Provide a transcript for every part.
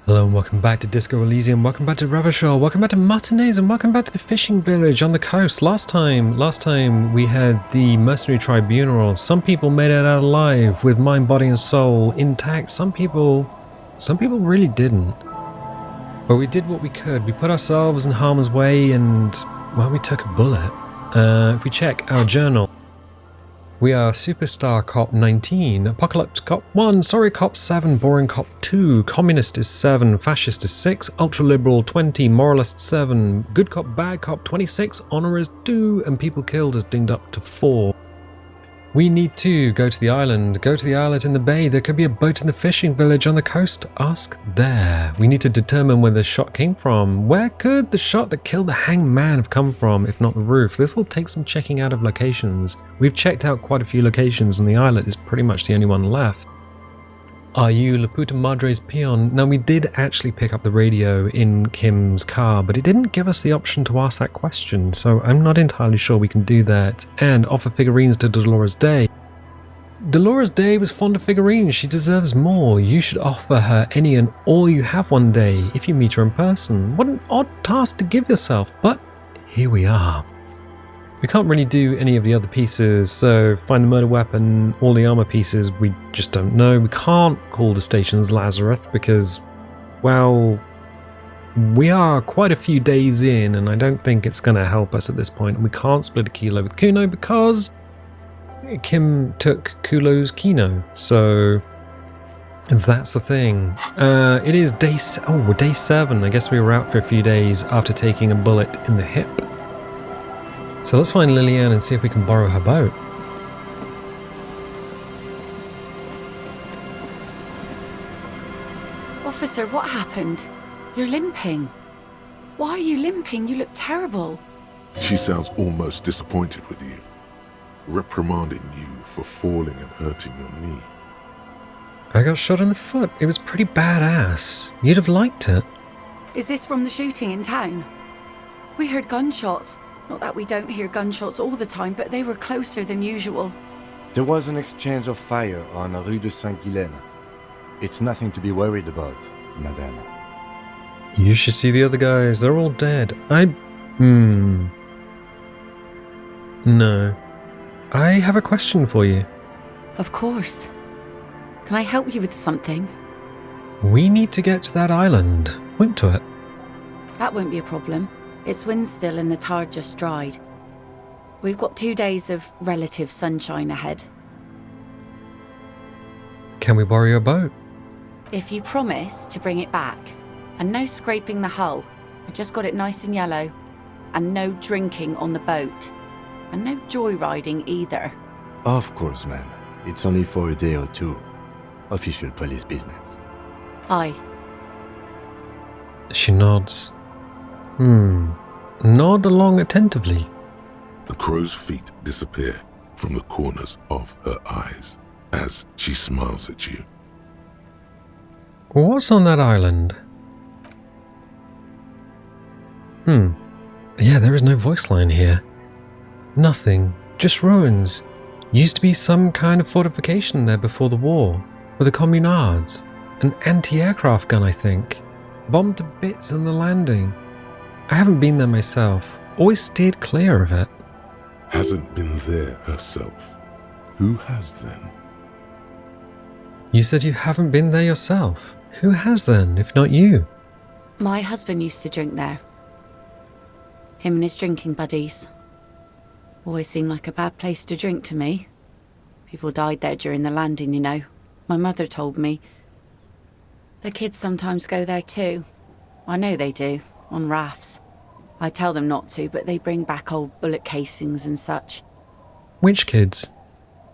Hello and welcome back to Disco Elysium, welcome back to Ravishore, welcome back to Martinez, and welcome back to the fishing village on the coast. Last time we had the mercenary tribunal. Some people made it out alive with mind, body and soul intact. Some people really didn't. But we did what we could. We put ourselves in harm's way and, well, we took a bullet. If we check our journal, we are Superstar Cop 19, Apocalypse Cop 1, Sorry Cop 7, Boring Cop 2, Communist is 7, Fascist is 6, Ultra-Liberal 20, Moralist 7, Good Cop Bad Cop 26, Honor is 2, and People Killed is dinged up to 4. We need to go to the island in the bay. There could be a boat in the fishing village on the coast. Ask there. We need to determine where the shot came from. Where could the shot that killed the hanged man have come from, if not the roof? This will take some checking out of locations. We've checked out quite a few locations and the islet is pretty much the only one left. Are you La Puta Madre's peon? Now, we did actually pick up the radio in Kim's car, but it didn't give us the option to ask that question, so I'm not entirely sure we can do that. And offer figurines to Dolores Day. Dolores Day was fond of figurines. She deserves more. You should offer her any and all you have one day if you meet her in person. What an odd task to give yourself, but here we are. We can't really do any of the other pieces, so find the murder weapon, all the armor pieces, we just don't know. We can't call the stations Lazarus because, well, we are quite a few days in and I don't think it's going to help us at this point. And we can't split a kilo with Kuno because Kim took Kulo's kino, so that's the thing. It is day 7. I guess we were out for a few days after taking a bullet in the hip. So let's find Lillian and see if we can borrow her boat. Officer, what happened? You're limping. Why are you limping? You look terrible. She sounds almost disappointed with you, reprimanding you for falling and hurting your knee. I got shot in the foot. It was pretty badass. You'd have liked it. Is this from the shooting in town? We heard gunshots. Not that we don't hear gunshots all the time, but they were closer than usual. There was an exchange of fire on Rue de Saint-Guylaine. It's nothing to be worried about, madame. You should see the other guys. They're all dead. No. I have a question for you. Of course. Can I help you with something? We need to get to that island. Point to it. That won't be a problem. It's wind still and the tar just dried. We've got 2 days of relative sunshine ahead. Can we borrow your boat? If you promise to bring it back, and no scraping the hull, I just got it nice and yellow, and no drinking on the boat, and no joyriding either. Of course, ma'am. It's only for a day or two. Official police business. Aye. She nods. Nod along attentively. The crow's feet disappear from the corners of her eyes as she smiles at you. What's on that island? Yeah, there is no voice line here. Nothing, just ruins. Used to be some kind of fortification there before the war, with the communards. An anti-aircraft gun, I think. Bombed to bits on the landing. I haven't been there myself. Always steered clear of it. Hasn't been there herself. Who has then? You said you haven't been there yourself. Who has then, if not you? My husband used to drink there. Him and his drinking buddies. Always seemed like a bad place to drink to me. People died there during the landing, you know. My mother told me. The kids sometimes go there too. I know they do, on rafts. I tell them not to, but they bring back old bullet casings and such. Which kids?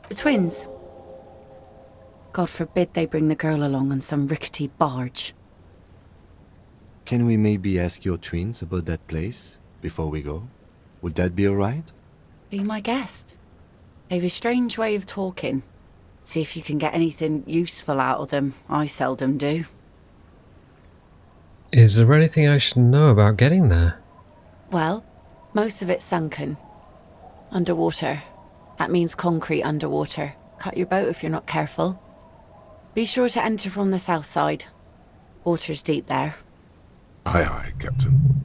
The twins. God forbid they bring the girl along on some rickety barge. Can we maybe ask your twins about that place before we go? Would that be alright? Be my guest. They've a strange way of talking. See if you can get anything useful out of them. I seldom do. Is there anything I should know about getting there? Well, most of it's sunken. Underwater. That means concrete underwater. Cut your boat if you're not careful. Be sure to enter from the south side. Water's deep there. Aye, aye, Captain.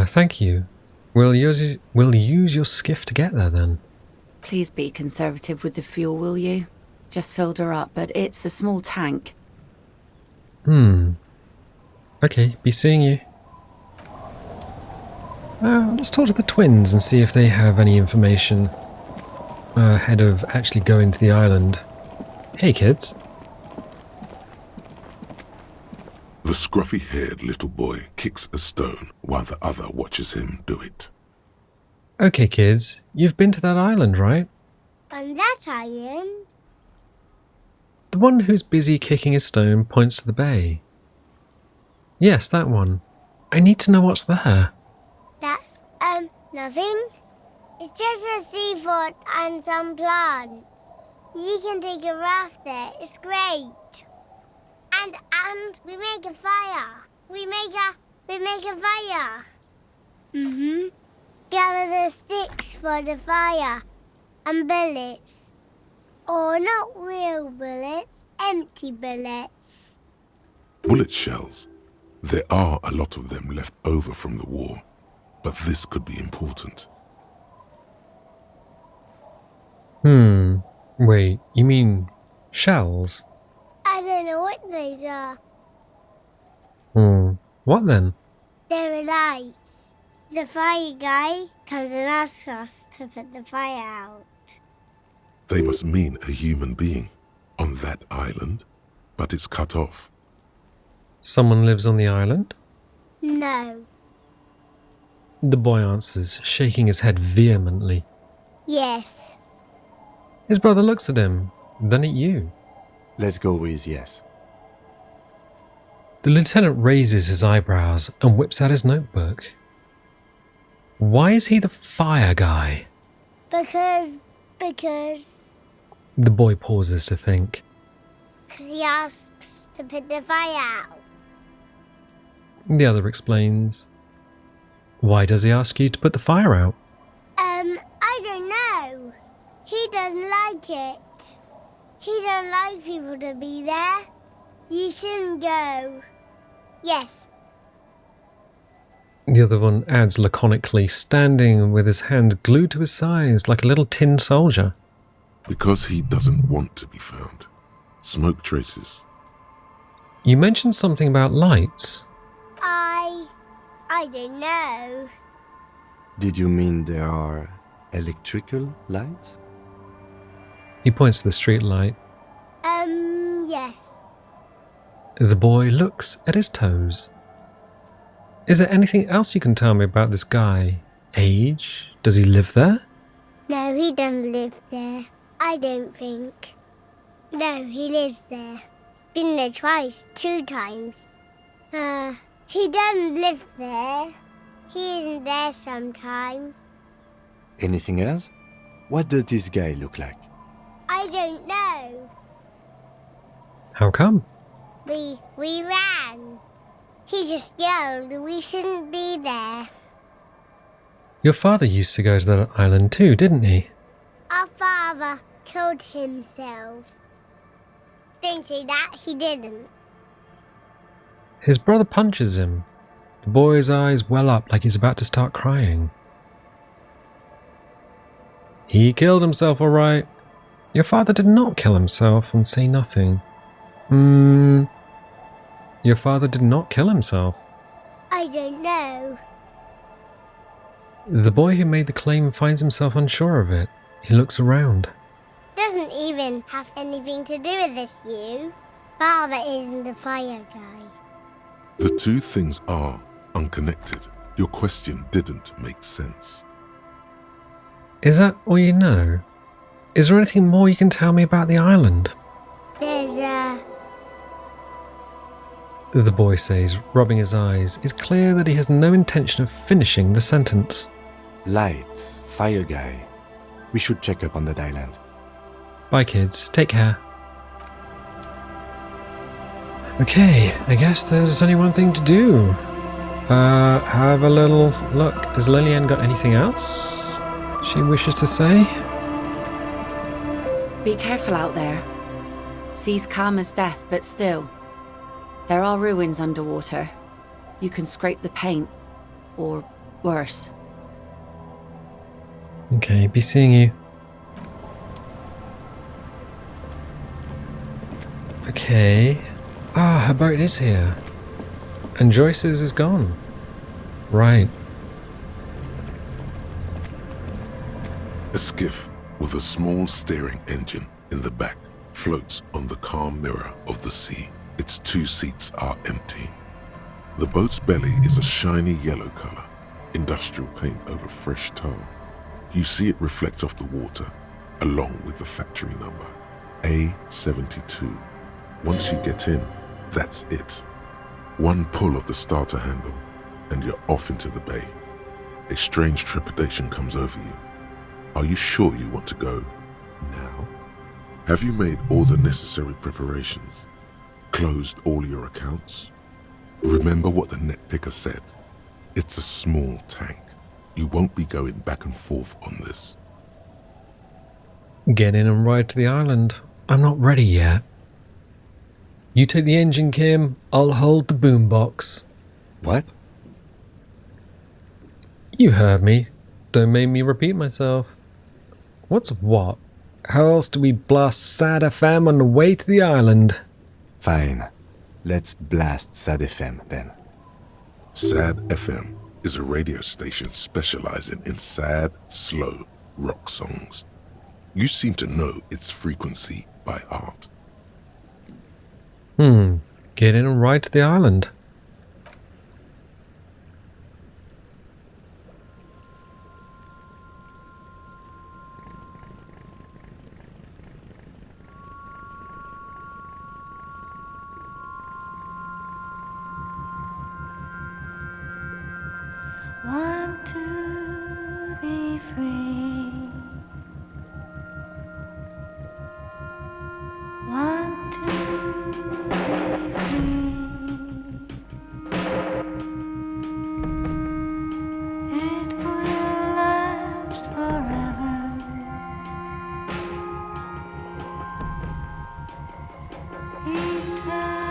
Thank you. We'll use your skiff to get there then. Please be conservative with the fuel, will you? Just filled her up, but it's a small tank. Okay, be seeing you. Let's talk to the twins and see if they have any information ahead of actually going to the island. Hey, kids. The scruffy-haired little boy kicks a stone while the other watches him do it. Okay, kids, you've been to that island, right? On that island? The one who's busy kicking a stone points to the bay. Yes, that one. I need to know what's there. That's, nothing. It's just a seafort and some plants. You can take a raft there. It's great. And we make a fire. We make a fire. Mm-hmm. Gather the sticks for the fire. And bullets. Or not real bullets, empty bullets. Bullet shells. There are a lot of them left over from the war, but this could be important. Wait, you mean shells? I don't know what those are. What then? They're lights. The fire guy comes and asks us to put the fire out. They must mean a human being on that island, but it's cut off. Someone lives on the island? No. The boy answers, shaking his head vehemently. Yes. His brother looks at him, then at you. Let's go with yes. The lieutenant raises his eyebrows and whips out his notebook. Why is he the fire guy? Because The boy pauses to think. he asks to put the fire out. The other explains. Why does he ask you to put the fire out? I don't know. He doesn't like it. He don't like people to be there. You shouldn't go. Yes. The other one adds laconically, standing with his hand glued to his sides like a little tin soldier. Because he doesn't want to be found. Smoke traces. You mentioned something about lights. I don't know. Did you mean there are electrical lights? He points to the street light. Yes. The boy looks at his toes. Is there anything else you can tell me about this guy? Age? Does he live there? No, he doesn't live there. I don't think. No, he lives there. Been there twice, 2 times. He doesn't live there. He isn't there sometimes. Anything else? What does this guy look like? I don't know. How come? We ran. He just yelled we shouldn't be there. Your father used to go to that island too, didn't he? Our father killed himself. Don't say that, he didn't. His brother punches him. The boy's eyes well up like he's about to start crying. He killed himself, all right. Your father did not kill himself and say nothing. Your father did not kill himself. I don't know. The boy who made the claim finds himself unsure of it. He looks around. Doesn't even have anything to do with this, you. Father isn't the fire guy. The two things are unconnected. Your question didn't make sense. Is that all you know? Is there anything more you can tell me about the island? The boy says, rubbing his eyes. It's clear that he has no intention of finishing the sentence. Lights, fire guy. We should check up on that island. Bye, kids. Take care. Okay, I guess there's only one thing to do. Have a little look. Has Lillian got anything else she wishes to say? Be careful out there. Sea's calm as death, but still. There are ruins underwater. You can scrape the paint, or worse. Okay, be seeing you. Okay. Ah, her boat is here. And Joyce's is gone. Right. A skiff with a small steering engine in the back floats on the calm mirror of the sea. Its 2 seats are empty. The boat's belly is a shiny yellow color, industrial paint over fresh tow. You see it reflect off the water, along with the factory number, A72. Once you get in, that's it. One pull of the starter handle, and you're off into the bay. A strange trepidation comes over you. Are you sure you want to go now? Have you made all the necessary preparations? Closed all your accounts? Remember what the net picker said. It's a small tank. You won't be going back and forth on this. Get in and ride to the island. I'm not ready yet. You take the engine, Kim. I'll hold the boombox. What? You heard me. Don't make me repeat myself. What's what? How else do we blast Sad FM on the way to the island? Fine. Let's blast Sad FM then. Sad FM is a radio station specializing in sad, slow rock songs. You seem to know its frequency by heart. Get in and ride to the island. Want to be free. Want to be free. It will last forever. Eternally.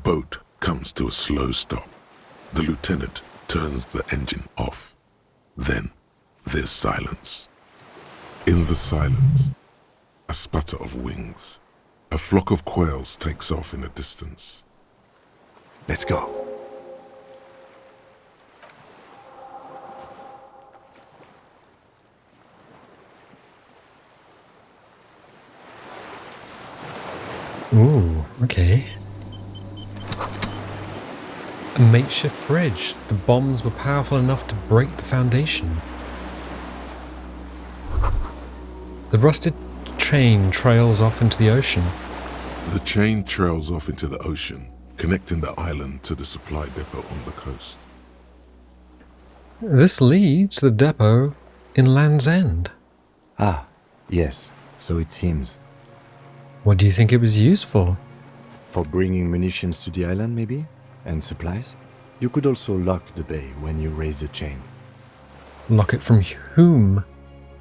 boat comes to a slow stop. The lieutenant turns the engine off. Then there's silence. In the silence, a sputter of wings. A flock of quails takes off in the distance. Let's go. Ooh, okay. A makeshift fridge. The bombs were powerful enough to break the foundation. The rusted chain trails off into the ocean. The chain trails off into the ocean, connecting the island to the supply depot on the coast. This leads to the depot in Land's End. Ah, yes, so it seems. What do you think it was used for? For bringing munitions to the island, maybe? And supplies? You could also lock the bay when you raise the chain. Lock it from whom?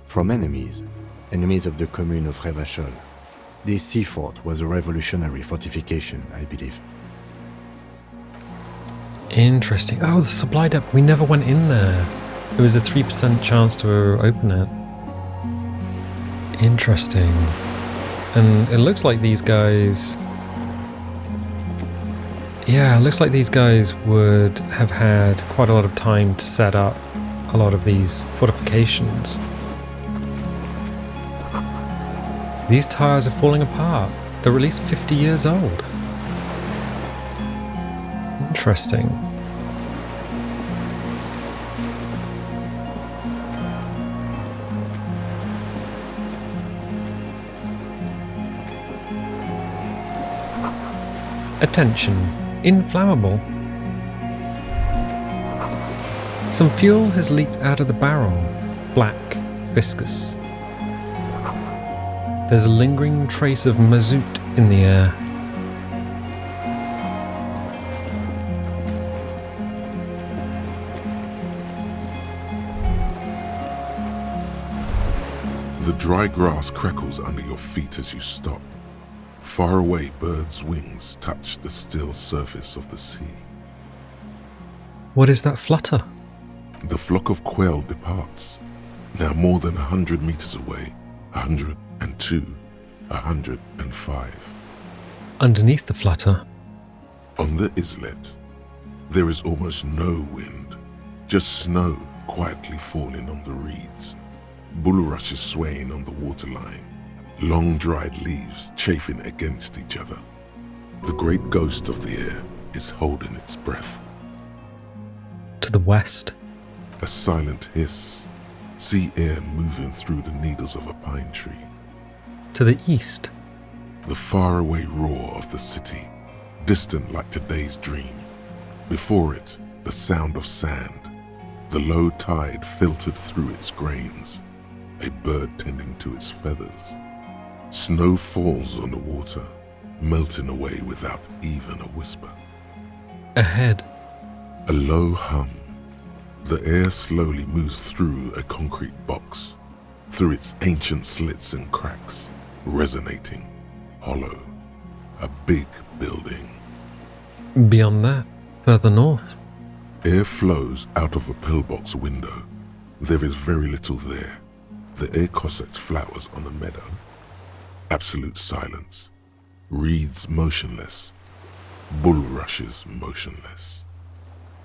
From enemies. Enemies of the commune of Revachol. This sea fort was a revolutionary fortification, I believe. Interesting. Oh, the supply depot. We never went in there. It was a 3% chance to open it. Interesting. And it looks like these guys... Yeah, it looks like these guys would have had quite a lot of time to set up a lot of these fortifications. These tires are falling apart. They're at least 50 years old. Interesting. Attention, inflammable. Some fuel has leaked out of the barrel. Black, viscous. There's a lingering trace of mazout in the air. The dry grass crackles under your feet as you stop. Far away, birds' wings touch the still surface of the sea. What is that flutter? The flock of quail departs, now more than 100 meters away, 102, 105. Underneath the flutter, On the islet, there is almost no wind, just snow quietly falling on the reeds, bulrushes swaying on the waterline, long dried leaves chafing against each other. The great ghost of the air is holding its breath. to the west, A silent hiss, sea air moving through the needles of a pine tree. to the east, The faraway roar of the city, distant like today's dream. Before it, the sound of sand, the low tide filtered through its grains, a bird tending to its feathers. Snow falls on the water, melting away without even a whisper. ahead, A low hum. The air slowly moves through a concrete box, through its ancient slits and cracks, resonating, hollow. A big building. beyond that, further north. Air flows out of a pillbox window. There is very little there. The air cossets flowers on a meadow. Absolute silence. Reeds motionless. Bulrushes motionless.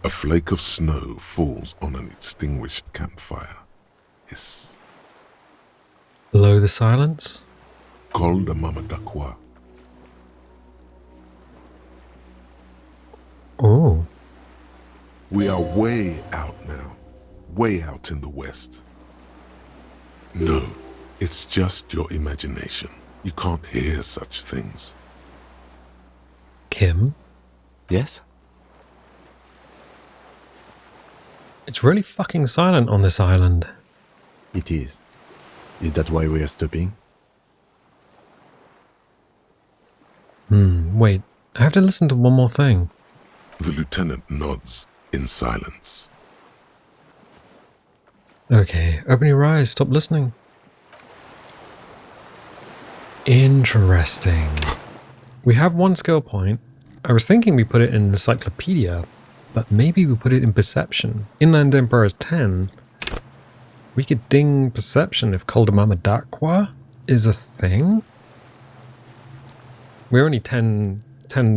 A flake of snow falls on an extinguished campfire. Hiss. Below the silence, Col de Mamadakwa. oh, We are way out now. Way out in the west. No, it's just your imagination. You can't hear such things. Kim, Yes? it's really fucking silent on this island. It is. Is that why we are stopping? Wait, I have to listen to one more thing. The lieutenant nods in silence. Okay, open your eyes, stop listening. Interesting. We have one skill point. I was thinking we put it in Encyclopedia, but maybe we put it in Perception. Inland Empire is 10. We could ding Perception if Koldamama Dakwa is a thing. We're only 10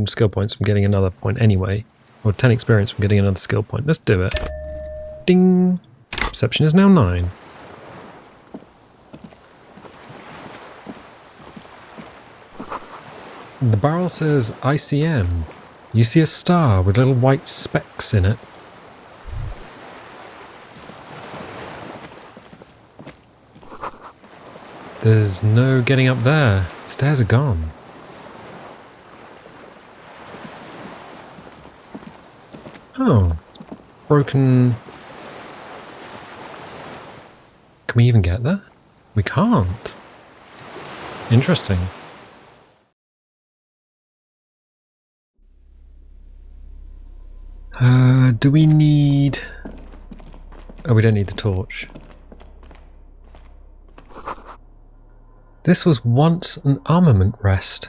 skill points from getting another point anyway. Or 10 experience from getting another skill point. Let's do it. Ding! Perception is now 9. The barrel says ICM. You see a star with little white specks in it. There's no getting up there. Stairs are gone. Oh. Broken. Can we even get there? We can't. Interesting. Do we need... Oh, we don't need the torch. This was once an armament rest.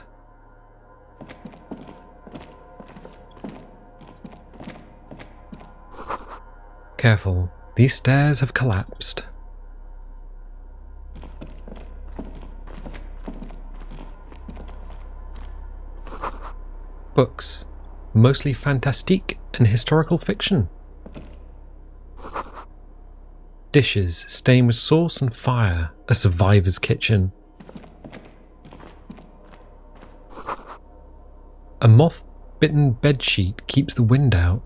Careful, these stairs have collapsed. Books, mostly fantastique and historical fiction. Dishes stained with sauce and fire, a survivor's kitchen. A moth-bitten bedsheet keeps the wind out.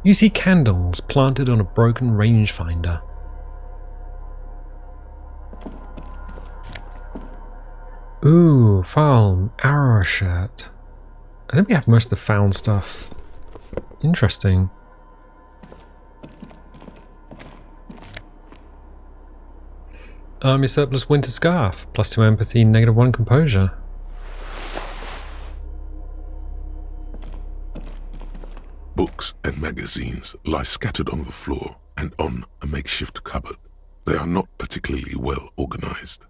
You see candles planted on a broken rangefinder. Ooh, found arrow shirt. I think we have most of the found stuff. Interesting. Army surplus winter scarf, +2 empathy, -1 composure. Books and magazines lie scattered on the floor and on a makeshift cupboard. They are not particularly well organized.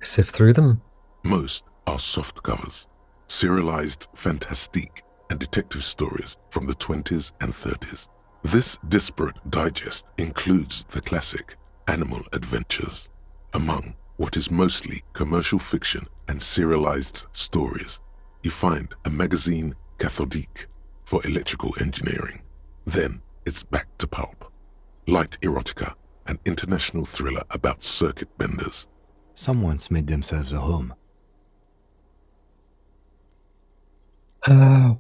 Sift through them. Most are soft covers, serialized fantastique and detective stories from the 20s and 30s. This disparate digest includes the classic Animal Adventures. Among what is mostly commercial fiction and serialized stories, you find a magazine cathodique for electrical engineering. Then it's back to pulp. Light erotica, an international thriller about circuit benders. Someone's made themselves a home.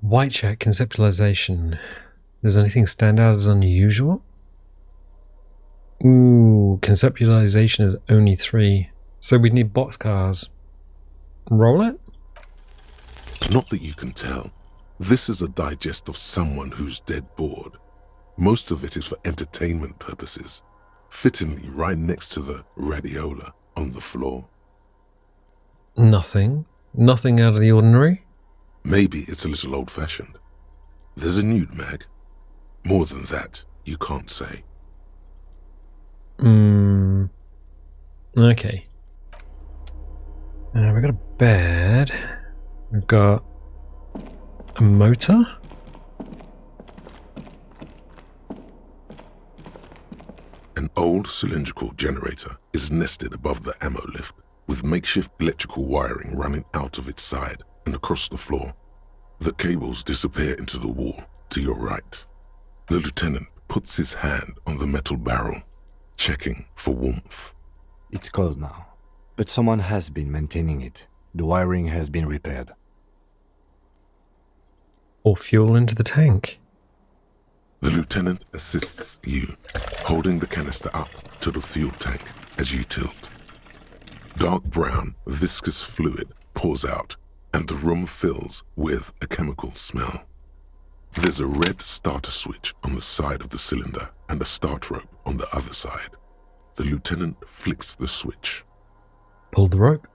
White check conceptualization. Does anything stand out as unusual? Ooh, conceptualization is only 3. So we'd need boxcars. Roll it? Not that you can tell. This is a digest of someone who's dead bored. Most of it is for entertainment purposes, fittingly right next to the radiola on the floor. Nothing. Nothing out of the ordinary? Maybe it's a little old-fashioned. There's a nude mag. More than that, you can't say. Okay. We've got a bed. We've got a motor. An old cylindrical generator is nested above the ammo lift, with makeshift electrical wiring running out of its side and across the floor. The cables disappear into the wall to your right. The lieutenant puts his hand on the metal barrel, checking for warmth. It's cold now, but someone has been maintaining it. The wiring has been repaired. Or fuel into the tank. The lieutenant assists you, holding the canister up to the fuel tank as you tilt. Dark brown, viscous fluid pours out, and the room fills with a chemical smell. There's a red starter switch on the side of the cylinder and a start rope on the other side. The lieutenant flicks the switch. Pull the rope.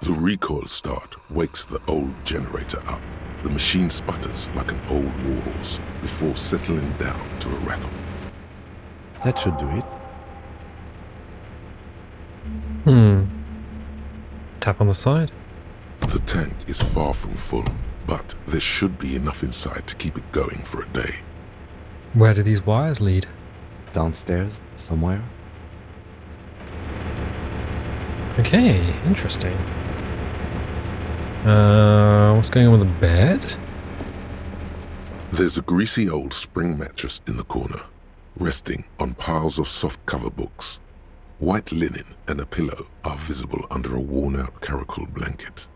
The recoil start wakes the old generator up. The machine sputters like an old warhorse before settling down to a rattle. That should do it. Tap on the side. The tank is far from full, but there should be enough inside to keep it going for a day. Where do these wires lead? Downstairs, somewhere? Okay, interesting. What's going on with the bed? There's a greasy old spring mattress in the corner, resting on piles of soft cover books. White linen and a pillow are visible under a worn-out caracal blanket.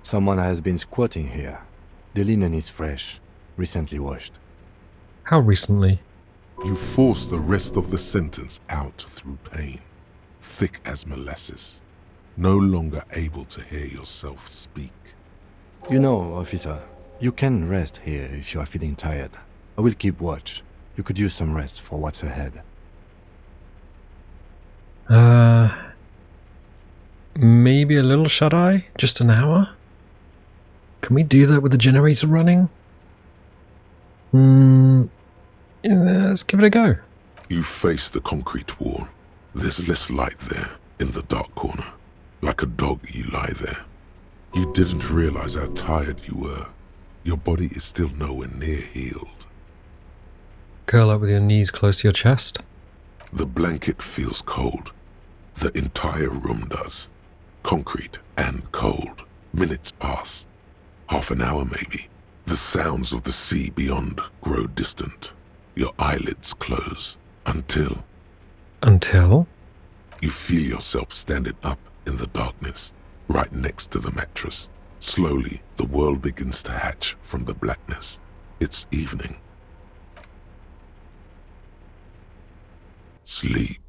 Someone has been squatting here. The linen is fresh, recently washed. How recently? You force the rest of the sentence out through pain, thick as molasses, no longer able to hear yourself speak. You know, officer, you can rest here if you are feeling tired. I will keep watch. You could use some rest for what's ahead. Maybe a little shut-eye? Just an hour? Can we do that with the generator running? Yeah, let's give it a go. You face the concrete wall. There's less light there, in the dark corner. Like a dog, you lie there. You didn't realize how tired you were. Your body is still nowhere near healed. Curl up with your knees close to your chest. The blanket feels cold. The entire room does. Concrete and cold. Minutes pass. Half an hour maybe. The sounds of the sea beyond grow distant. Your eyelids close. Until Until? you feel yourself standing up in the darkness, right next to the mattress. Slowly, the world begins to hatch from the blackness. It's evening. Sleep.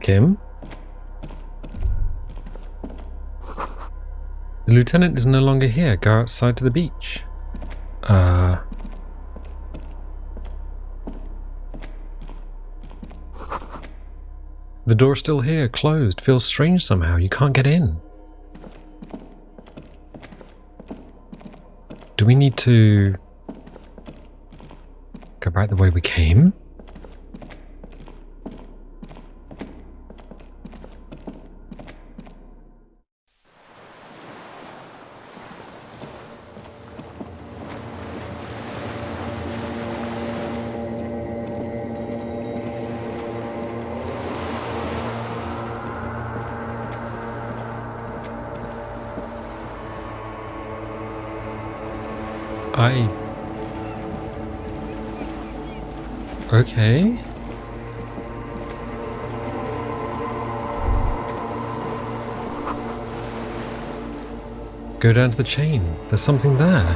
Kim? The lieutenant is no longer here. Go outside to the beach. The door's still here, closed. Feels strange somehow. You can't get in. Do we need to go back the way we came? Okay. Go down to the chain. There's something there.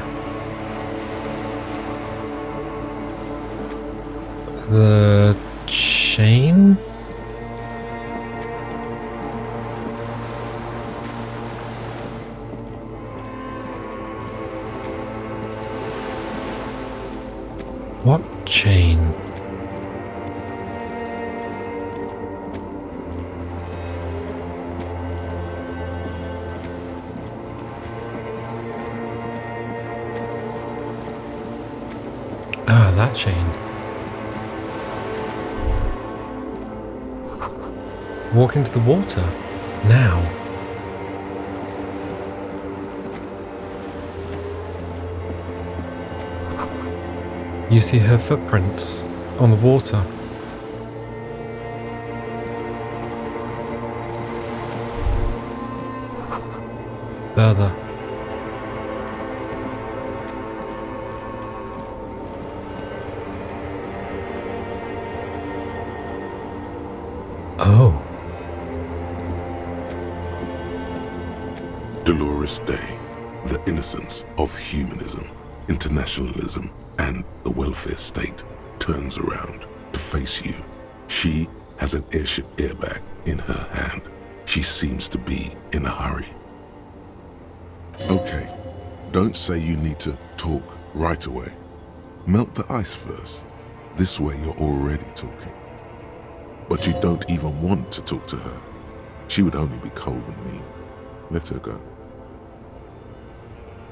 The chain? What chain? Ah, that chain. Walk into the water. Now. You see her footprints on the water. Further. Oh. Dolores Day, the innocence of humanism, internationalism, and the welfare state turns around to face you. She has an airship airbag in her hand. She seems to be in a hurry. Okay, don't say you need to talk right away. Melt the ice first. This way you're already talking. But you don't even want to talk to her. She would only be cold and mean. Let her go.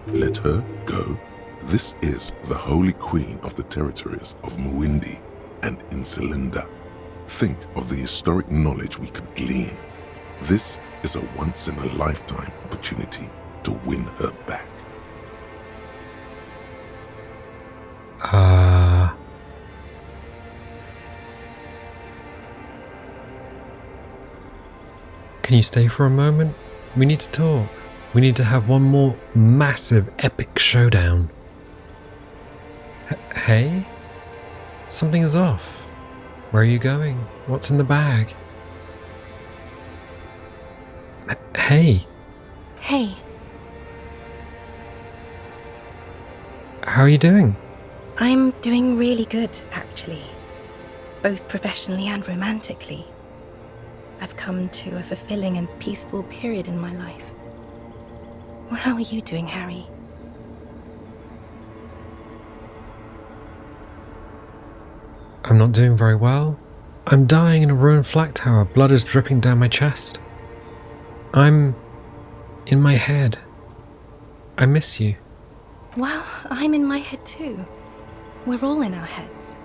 Let her go? This is the Holy Queen of the territories of Muindi and Insulinda. Think of the historic knowledge we could glean. This is a once-in-a-lifetime opportunity to win her back. Can you stay for a moment? We need to talk. We need to have one more massive, epic showdown. Hey? Something is off. Where are you going? What's in the bag? Hey. Hey, How are you doing? I'm doing really good, actually. Both professionally and romantically. I've come to a fulfilling and peaceful period in my life. Well, how are you doing, Harry? I'm not doing very well. I'm dying in a ruined flak tower. Blood is dripping down my chest. I'm in my head. I miss you. Well, I'm in my head too. We're all in our heads.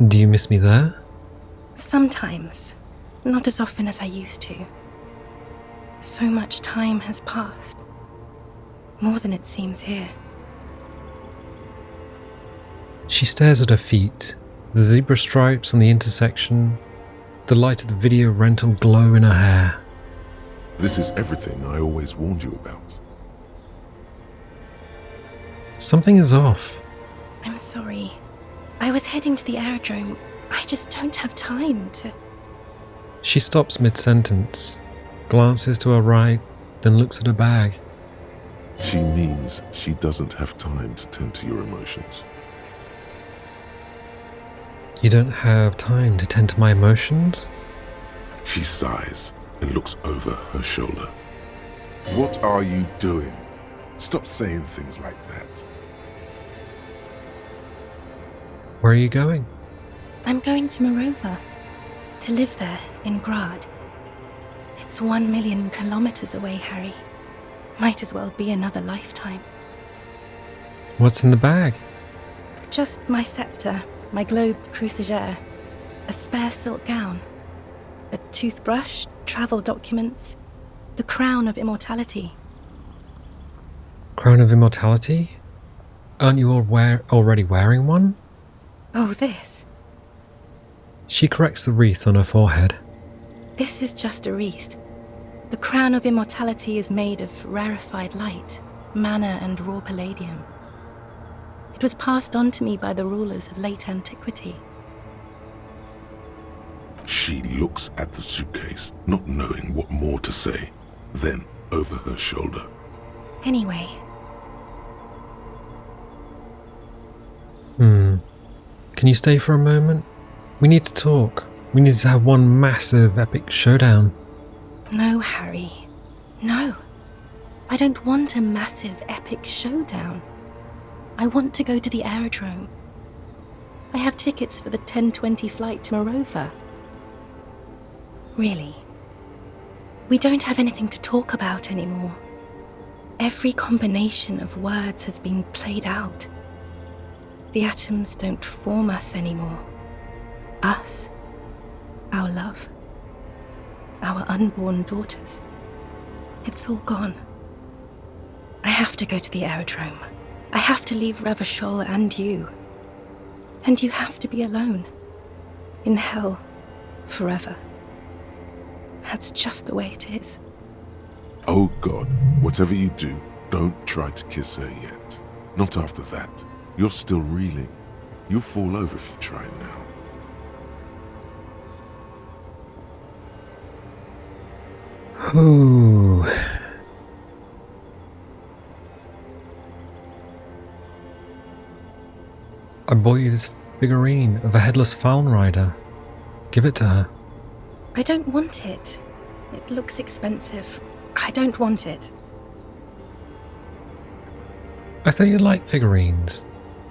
Do you miss me there? Sometimes. Not as often as I used to. So much time has passed. More than it seems here. She stares at her feet, the zebra stripes on the intersection, the light of the video rental glow in her hair. This is everything I always warned you about. Something is off. I'm sorry. I was heading to the aerodrome. I just don't have time to... She stops mid-sentence, glances to her right, then looks at her bag. She means she doesn't have time to tend to your emotions. You don't have time to tend to my emotions? She sighs and looks over her shoulder. What are you doing? Stop saying things like that. Where are you going? I'm going to Morova. To live there, in Grad. It's 1 million kilometers away, Harry. Might as well be another lifetime. What's in the bag? Just my scepter, my globe cruciger, a spare silk gown, a toothbrush, travel documents, the crown of immortality. Crown of Immortality? Aren't you already wearing one? Oh, this. She corrects the wreath on her forehead. This is just a wreath. The crown of immortality is made of rarefied light, mana and raw palladium. It was passed on to me by the rulers of late antiquity. She looks at the suitcase, not knowing what more to say. Then, over her shoulder. Anyway, Can you stay for a moment? We need to talk. We need to have one massive epic showdown. no, Harry. No. I don't want a massive epic showdown. I want to go to the aerodrome. I have tickets for the 10:20 flight to Morova. Really. We don't have anything to talk about anymore. Every combination of words has been played out. The atoms don't form us anymore. Us. Our love. Our unborn daughters. It's all gone. I have to go to the aerodrome. I have to leave Ravachol and you. And you have to be alone. In hell. Forever. That's just the way it is. Oh God, whatever you do, don't try to kiss her yet. Not after that. You're still reeling. You'll fall over if you try now. Ooh. I bought you this figurine of a headless Faln Rider. Give it to her. I don't want it. It looks expensive. I don't want it. I thought you liked figurines.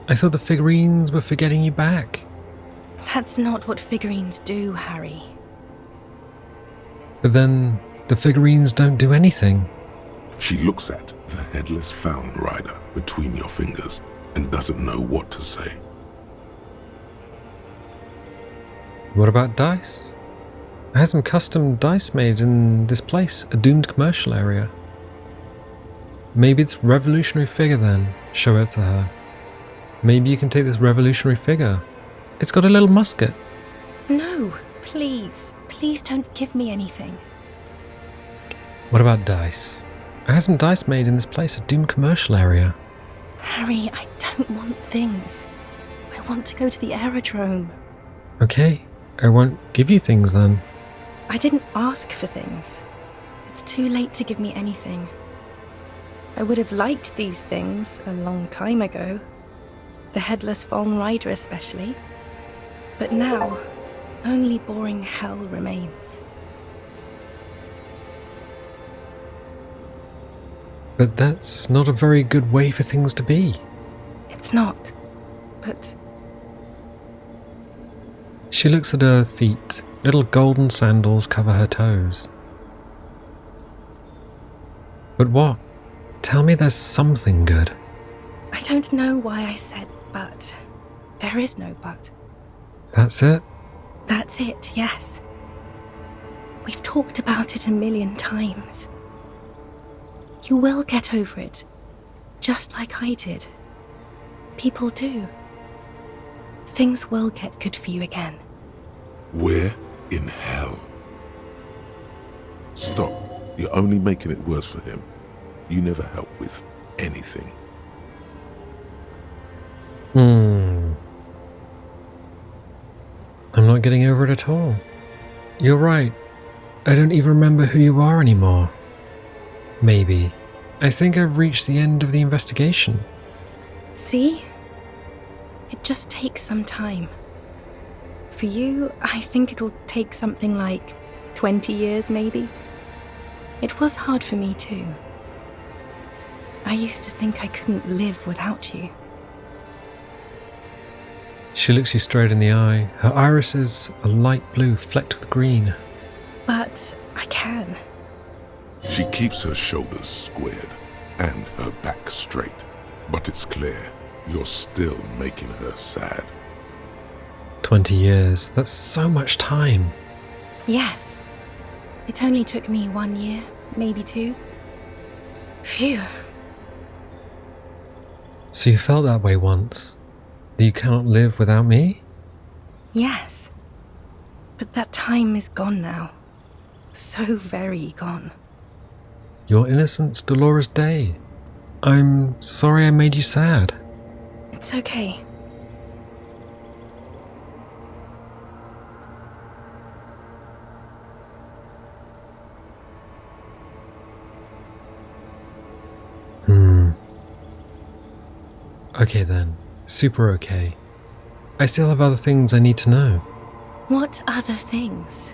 I thought the figurines were for getting you back. That's not what figurines do, Harry. But then the figurines don't do anything. She looks at the headless found rider between your fingers and doesn't know what to say. What about dice? I had some custom dice made in this place, a doomed commercial area. Maybe it's revolutionary figure then. Show it to her. Maybe you can take this revolutionary figure. It's got a little musket. No, please. Please don't give me anything. What about dice? I had some dice made in this place, a doomed commercial area. Harry, I don't want things. I want to go to the aerodrome. Okay, I won't give you things then. I didn't ask for things. It's too late to give me anything. I would have liked these things a long time ago. The headless fallen rider especially. But now, only boring hell remains. But that's not a very good way for things to be. It's not. But She looks at her feet. Little golden sandals cover her toes. But what? Tell me there's something good. I don't know why I said but. There is no but. That's it? That's it, yes. We've talked about it a million times. You will get over it, just like I did. People do. Things will get good for you again. Where in hell? Stop. You're only making it worse for him. You never help with anything. I'm not getting over it at all. You're right. I don't even remember who you are anymore. Maybe. I think I've reached the end of the investigation. See? It just takes some time. For you, I think it'll take something like 20 years, maybe. It was hard for me too. I used to think I couldn't live without you. She looks you straight in the eye. Her irises are light blue flecked with green. But I can. She keeps her shoulders squared and her back straight, but it's clear you're still making her sad. 20 years. That's so much time. Yes. It only took me 1 year, maybe 2. Phew. So you felt that way once? That you cannot live without me? Yes. But that time is gone now. So very gone. Your innocence, Dolores Day. I'm sorry I made you sad. It's okay. Okay then. Super okay. I still have other things I need to know. What other things?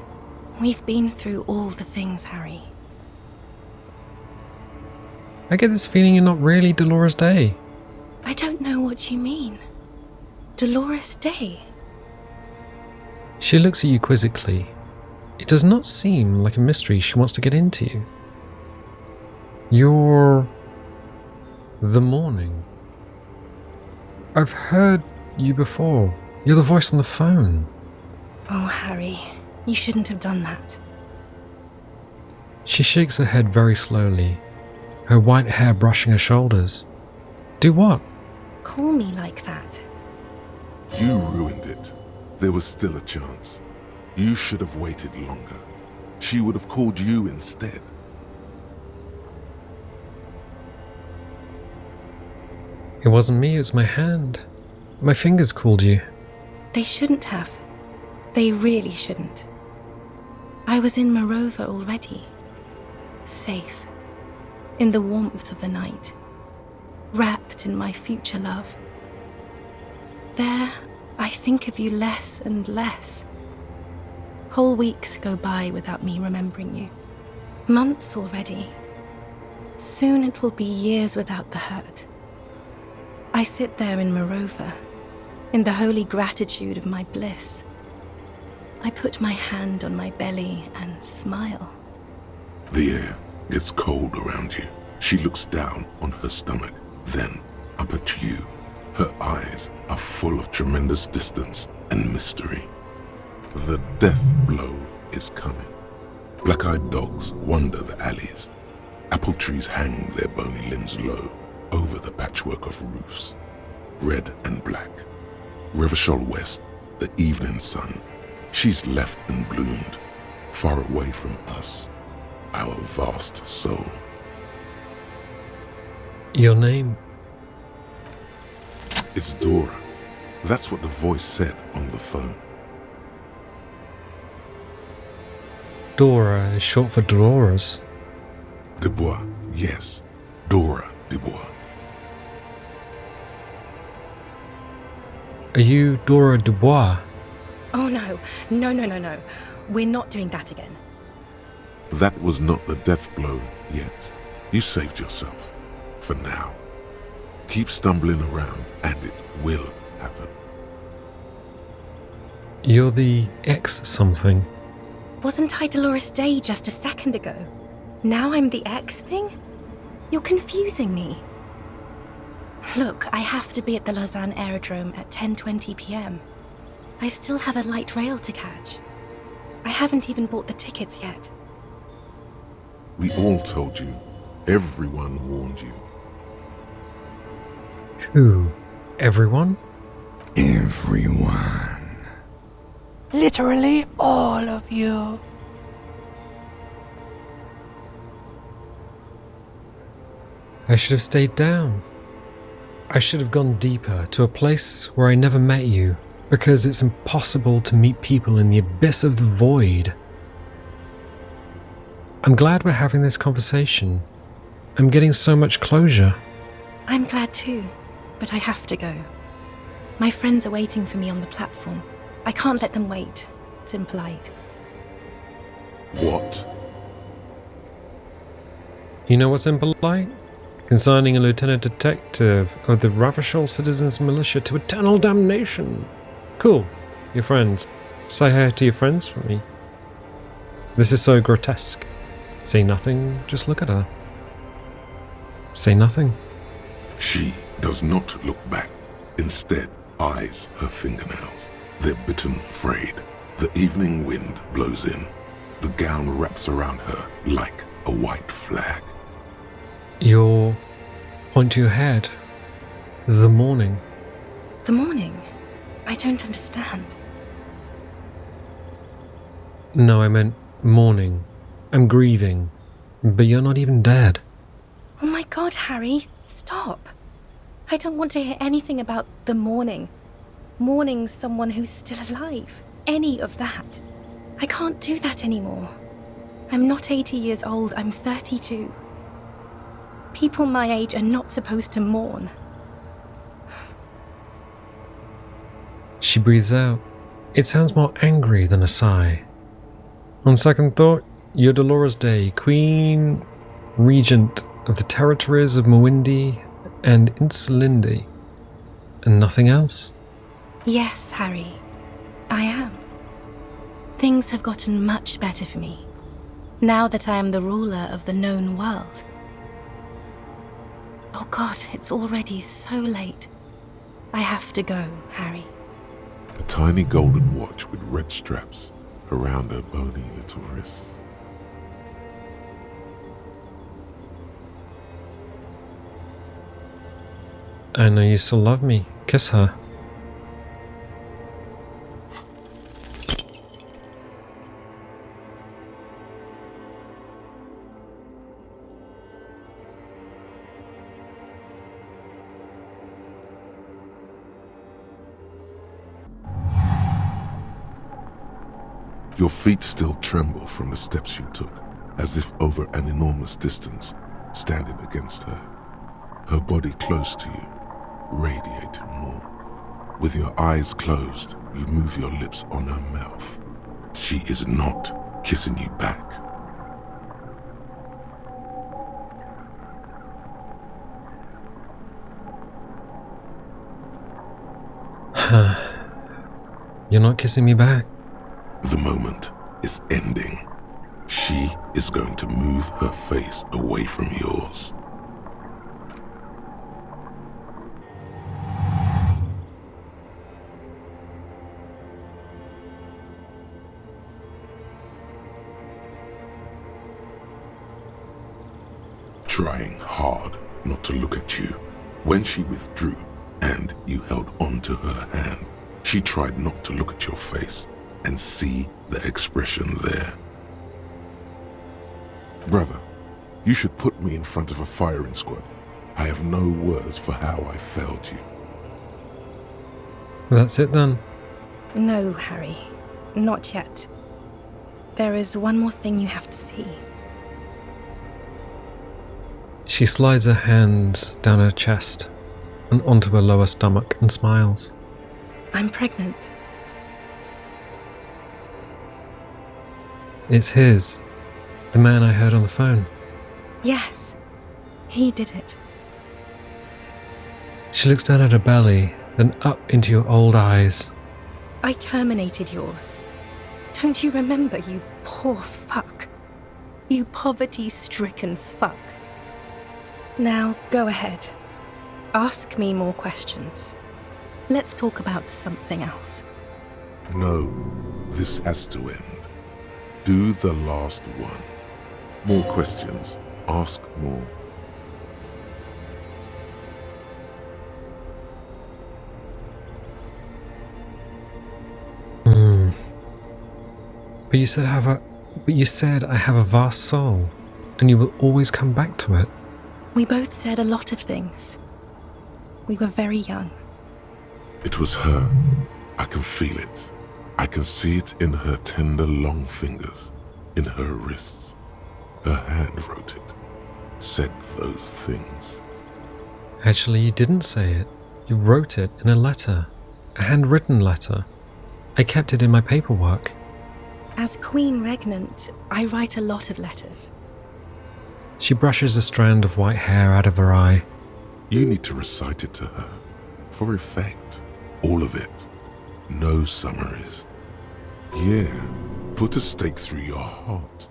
We've been through all the things, Harry. I get this feeling you're not really Dolores Day. I don't know what you mean. Dolores Day? She looks at you quizzically. It does not seem like a mystery she wants to get into. You're... the morning. I've heard you before. You're the voice on the phone. Oh, Harry, you shouldn't have done that. She shakes her head very slowly, her white hair brushing her shoulders. Do what? Call me like that. You ruined it. There was still a chance. You should have waited longer. She would have called you instead. It wasn't me, it was my hand. My fingers called you. They shouldn't have. They really shouldn't. I was in Morova already. Safe. In the warmth of the night. Wrapped in my future love. There, I think of you less and less. Whole weeks go by without me remembering you. Months already. Soon it will be years without the hurt. I sit there in Morova, in the holy gratitude of my bliss. I put my hand on my belly and smile. The air gets cold around you. She looks down on her stomach, then up at you. Her eyes are full of tremendous distance and mystery. The death blow is coming. Black-eyed dogs wander the alleys. Apple trees hang their bony limbs low over the patchwork of roofs. Red and black. Revachol West, the evening sun. She's left and bloomed, far away from us, our vast soul. Your name? It's Dora. That's what the voice said on the phone. Dora is short for Dolores. Dubois, yes. Dora Dubois. Are you Dora Dubois? Oh no, no. We're not doing that again. That was not the death blow yet. You saved yourself. For now. Keep stumbling around and it will happen. You're the X something. Wasn't I Dolores Day just a second ago? Now I'm the X thing? You're confusing me. Look, I have to be at the Lausanne Aerodrome at 10:20 p.m. I still have a light rail to catch. I haven't even bought the tickets yet. We all told you. Everyone warned you. Who? Everyone? Everyone. Literally all of you. I should have stayed down. I should have gone deeper to a place where I never met you, because it's impossible to meet people in the abyss of the void. I'm glad we're having this conversation. I'm getting so much closure. I'm glad too, but I have to go. My friends are waiting for me on the platform. I can't let them wait. It's impolite. What? You know what's impolite? Consigning a lieutenant detective of the Ravachol Citizens Militia to eternal damnation. Cool. Your friends. Say hi to your friends for me. This is so grotesque. Say nothing, just look at her. Say nothing. She does not look back. Instead, eyes her fingernails. They're bitten frayed. The evening wind blows in. The gown wraps around her like a white flag. Your... point to your head. The morning. The morning? I don't understand. No, I meant mourning. I'm grieving. But you're not even dead. Oh my god, Harry, stop. I don't want to hear anything about the morning. Mourning someone who's still alive. Any of that. I can't do that anymore. I'm not 80 years old, I'm 32. People my age are not supposed to mourn. She breathes out. It sounds more angry than a sigh. On second thought, you're Dolores Day, Queen Regent of the territories of Mawindi and Insulindi. And nothing else? Yes, Harry. I am. Things have gotten much better for me, now that I am the ruler of the known world. Oh God, it's already so late. I have to go, Harry. A tiny golden watch with red straps around her bony little wrists. I know you still love me. Kiss her. Your feet still tremble from the steps you took, as if over an enormous distance, standing against her. Her body close to you, radiating warmth. With your eyes closed, you move your lips on her mouth. She is not kissing you back. You're not kissing me back. The moment is ending. She is going to move her face away from yours. Trying hard not to look at you. When she withdrew and you held onto her hand, she tried not to look at your face and see the expression there. Brother, you should put me in front of a firing squad. I have no words for how I failed you. That's it then. No, Harry. Not yet. There is one more thing you have to see. She slides her hand down her chest and onto her lower stomach and smiles. I'm pregnant. It's his. The man I heard on the phone. Yes, he did it. She looks down at her belly, then up into your old eyes. I terminated yours. Don't you remember, you poor fuck? You poverty-stricken fuck. Now, go ahead. Ask me more questions. Let's talk about something else. No, this has to end. Do the last one. More questions. Ask more. But you said I have a vast soul, and you will always come back to it. We both said a lot of things. We were very young. It was her. I can feel it. I can see it in her tender long fingers, in her wrists. Her hand wrote it, said those things. Actually, you didn't say it. You wrote it in a letter, a handwritten letter. I kept it in my paperwork. As Queen Regnant, I write a lot of letters. She brushes a strand of white hair out of her eye. You need to recite it to her, for effect. All of it. No summaries. Yeah, put a stake through your heart.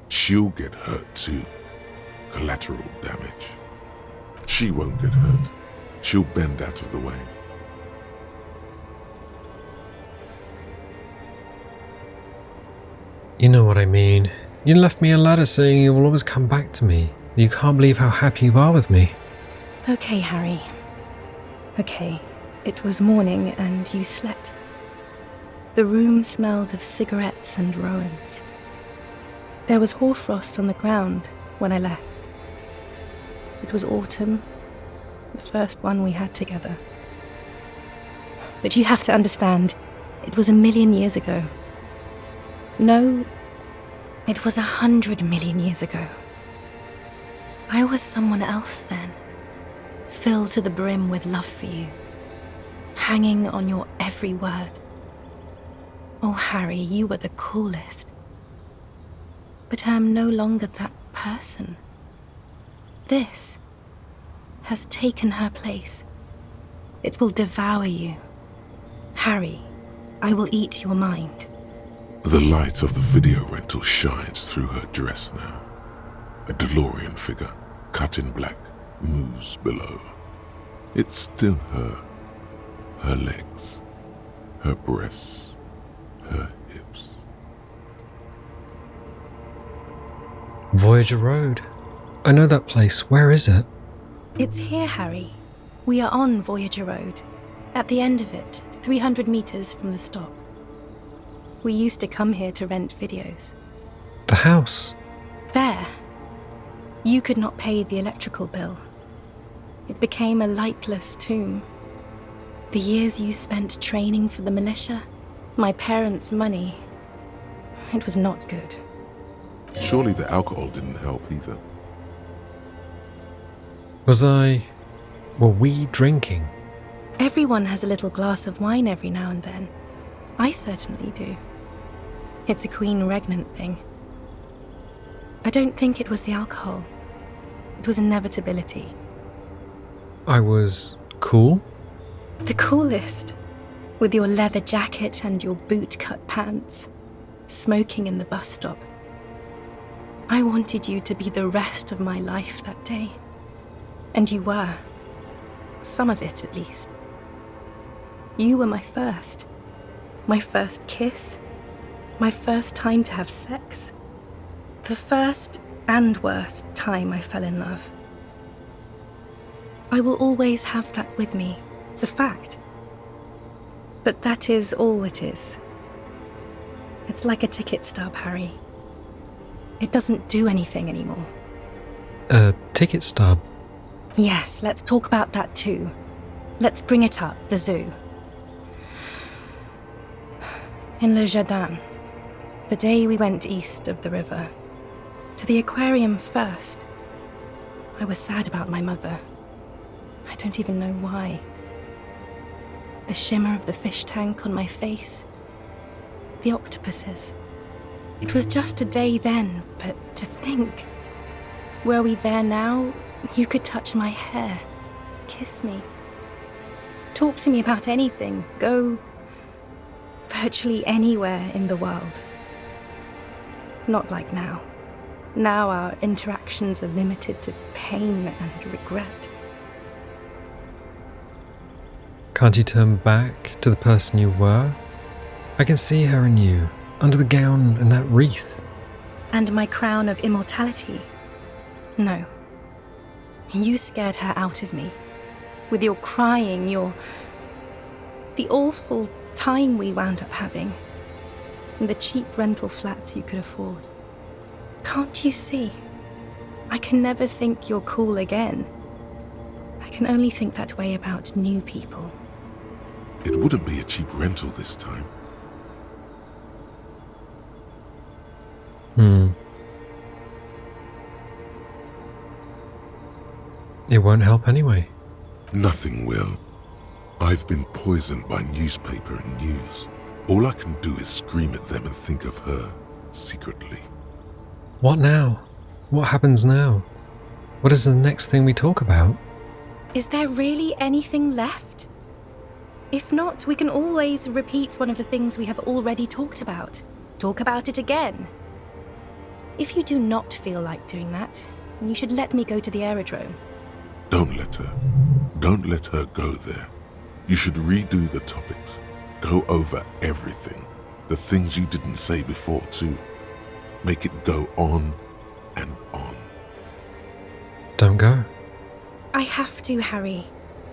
She'll get hurt too. Collateral damage. She won't get hurt. She'll bend out of the way. You know what I mean. You left me a letter saying you will always come back to me. You can't believe how happy you are with me. Okay, Harry. Okay, it was morning and you slept. The room smelled of cigarettes and Rowans. There was hoarfrost on the ground when I left. It was autumn, the first one we had together. But you have to understand, it was 1,000,000 years ago. No, it was 100 million years ago. I was someone else then, filled to the brim with love for you, hanging on your every word. Oh, Harry, you were the coolest. But I am no longer that person. This has taken her place. It will devour you. Harry, I will eat your mind. The light of the video rental shines through her dress now. A DeLorean figure, cut in black, moves below. It's still her. Her legs, her breasts, her hips. Voyager Road. I know that place. Where is it? It's here, Harry. We are on Voyager Road. At the end of it, 300 meters from the stop. We used to come here to rent videos. The house. There. You could not pay the electrical bill. It became a lightless tomb. The years you spent training for the militia, my parents' money, it was not good. Surely the alcohol didn't help either. Were we drinking? Everyone has a little glass of wine every now and then. I certainly do. It's a Queen Regnant thing. I don't think it was the alcohol. It was inevitability. I was cool? The coolest. With your leather jacket and your boot-cut pants. smoking in the bus stop. I wanted you to be the rest of my life that day. And you were. Some of it, at least. You were my first kiss, my first time to have sex, the first and worst time I fell in love. I will always have that with me, it's a fact. But that is all it is. It's like a ticket stub, Harry. It doesn't do anything anymore. A ticket stub? Yes, let's talk about that too. Let's bring it up, the zoo. In Le Jardin, the day we went east of the river, to the aquarium first, I was sad about my mother. I don't even know why. The shimmer of the fish tank on my face, the octopuses. It was just a day then, but to think, were we there now, you could touch my hair, kiss me, talk to me about anything, go virtually anywhere in the world. Not like now. Now our interactions are limited to pain and regret. Can't you turn back to the person you were? I can see her in you, under the gown and that wreath. And my crown of immortality? No. You scared her out of me. With your crying, the awful time we wound up having, and the cheap rental flats you could afford. Can't you see? I can never think you're cool again. I can only think that way about new people. It wouldn't be a cheap rental this time. It won't help anyway. Nothing will. I've been poisoned by newspaper and news. All I can do is scream at them and think of her secretly. What now? What happens now? What is the next thing we talk about? Is there really anything left? If not, we can always repeat one of the things we have already talked about. Talk about it again. If you do not feel like doing that, you should let me go to the aerodrome. Don't let her. Don't let her go there. You should redo the topics. Go over everything. The things you didn't say before, too. Make it go on and on. Don't go. I have to, Harry.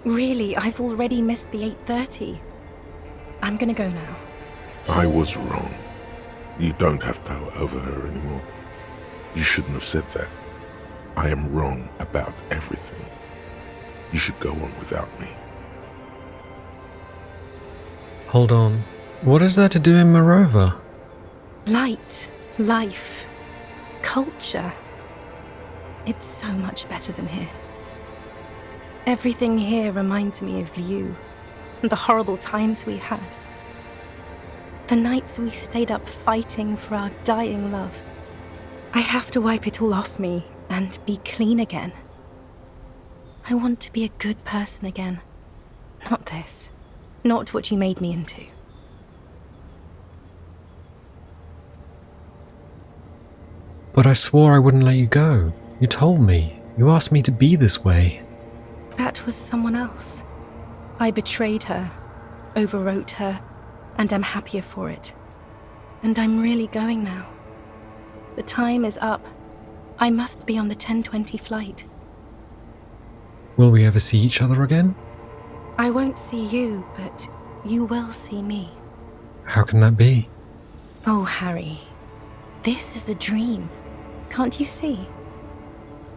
Really, I've already missed the 8:30. I'm gonna go now. I was wrong. You don't have power over her anymore. You shouldn't have said that. I am wrong about everything. You should go on without me. Hold on. What is there to do in Morova? Light, life, culture. It's so much better than here. Everything here reminds me of you and the horrible times we had. The nights we stayed up fighting for our dying love. I have to wipe it all off me and be clean again. I want to be a good person again. Not this. Not what you made me into. But I swore I wouldn't let you go. You told me. You asked me to be this way. That was someone else. I betrayed her, overwrote her, and I'm happier for it. And I'm really going now. The time is up. I must be on the 10:20 flight. Will we ever see each other again? I won't see you, but you will see me. How can that be? Oh, Harry, this is a dream. Can't you see?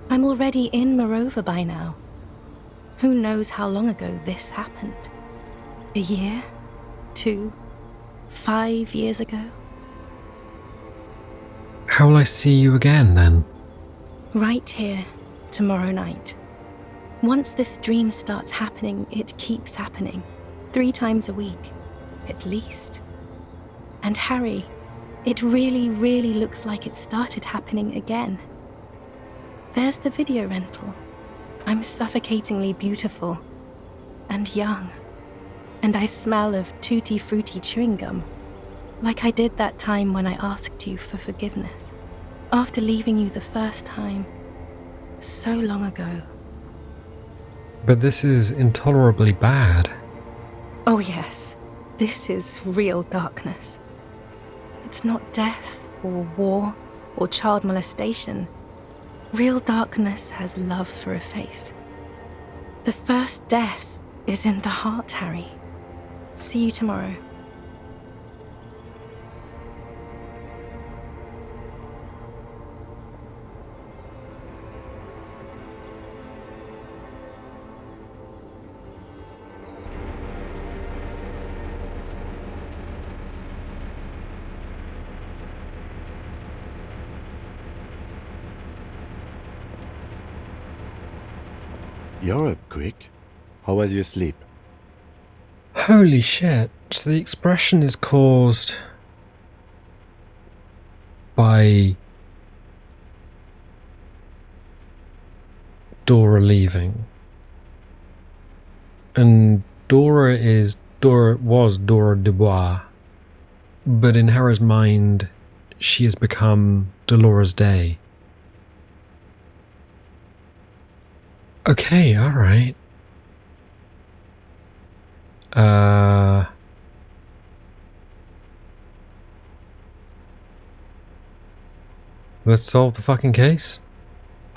I'm already in Morova by now. Who knows how long ago this happened? A year? 2? 5 years ago? How will I see you again, then? Right here, tomorrow night. Once this dream starts happening, it keeps happening. 3 times a week, at least. And Harry, it really, really looks like it started happening again. There's the video rental. I'm suffocatingly beautiful and young, and I smell of tutti frutti chewing gum. Like I did that time when I asked you for forgiveness. After leaving you the first time. So long ago. But this is intolerably bad. Oh yes, this is real darkness. It's not death, or war, or child molestation. Real darkness has love for a face. The first death is in the heart, Harry. See you tomorrow. You're up quick. How was your sleep? Holy shit. So the expression is caused by Dora leaving. And Dora was Dora Dubois. But in Harry's mind, she has become Dolores Day. Okay, alright. Let's solve the fucking case.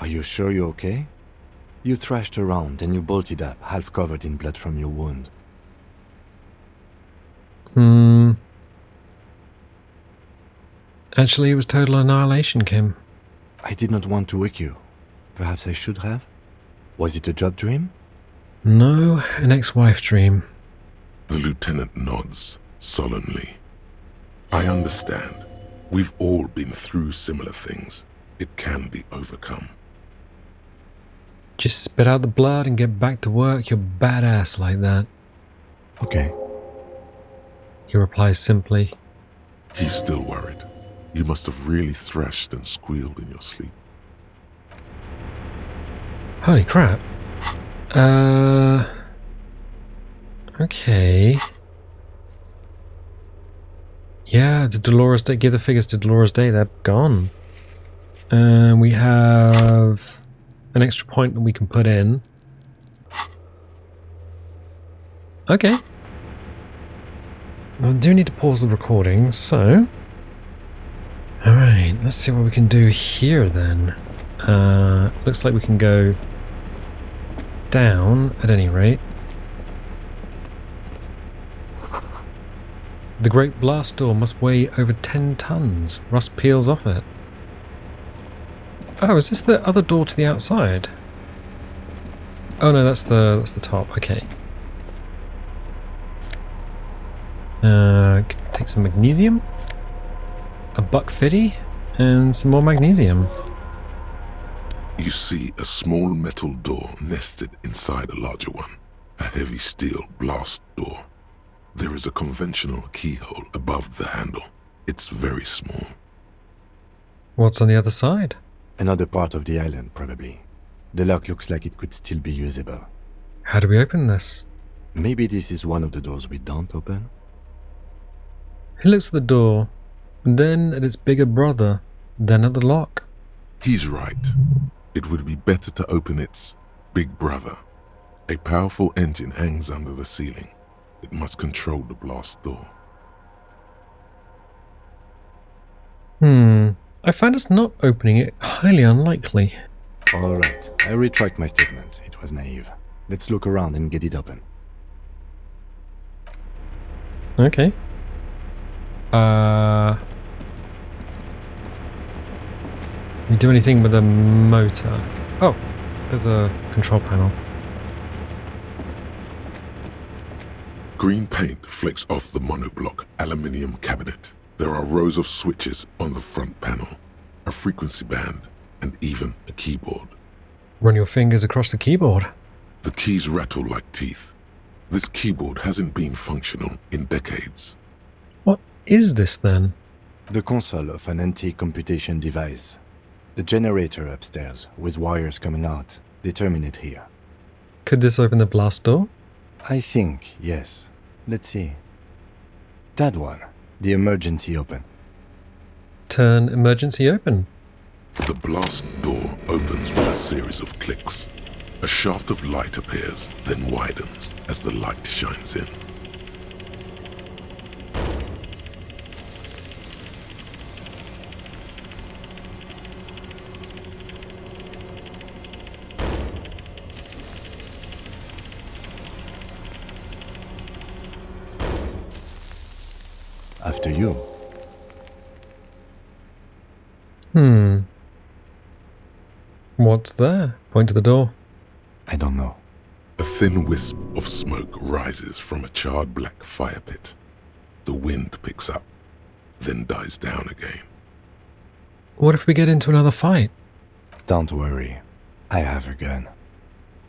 Are you sure you're okay? You thrashed around and you bolted up, half covered in blood from your wound. Actually, it was total annihilation, Kim. I did not want to wake you. Perhaps I should have? Was it a job dream? No, an ex-wife dream. The lieutenant nods solemnly. I understand. We've all been through similar things. It can be overcome. Just spit out the blood and get back to work. You're badass like that. Okay. He replies simply. He's still worried. You must have really thrashed and squealed in your sleep. Holy crap. Okay. Yeah, the Dolores Day. Give the figures to Dolores Day. They're gone. We have an extra point that we can put in. Okay. I do need to pause the recording, so... Alright, let's see what we can do here then. Looks like we can go down at any rate. The Great Blast Door must weigh over 10 tons. Rust peels off it. Oh, is this the other door to the outside? Oh no, that's the top. Okay. Take some magnesium, a buck 50, and some more magnesium. You see a small metal door nested inside a larger one, a heavy steel blast door. There is a conventional keyhole above the handle. It's very small. What's on the other side? Another part of the island, probably. The lock looks like it could still be usable. How do we open this? Maybe this is one of the doors we don't open? He looks at the door, then at its bigger brother, then at the lock. He's right. It would be better to open its big brother. A powerful engine hangs under the ceiling. It must control the blast door. I find us not opening it highly unlikely. Alright, I retract my statement. It was naive. Let's look around and get it open. Okay. You do anything with the motor? Oh, there's a control panel. Green paint flecks off the monoblock aluminium cabinet. There are rows of switches on the front panel, a frequency band, and even a keyboard. Run your fingers across the keyboard. The keys rattle like teeth. This keyboard hasn't been functional in decades. What is this then? The console of an anti-computation device. The generator upstairs, with wires coming out, they terminate here. Could this open the blast door? I think, yes. Let's see. That one. The emergency open. Turn emergency open. The blast door opens with a series of clicks. A shaft of light appears, then widens as the light shines in. After you. What's there? Point to the door. I don't know. A thin wisp of smoke rises from a charred black fire pit. The wind picks up, then dies down again. What if we get into another fight? Don't worry. I have a gun.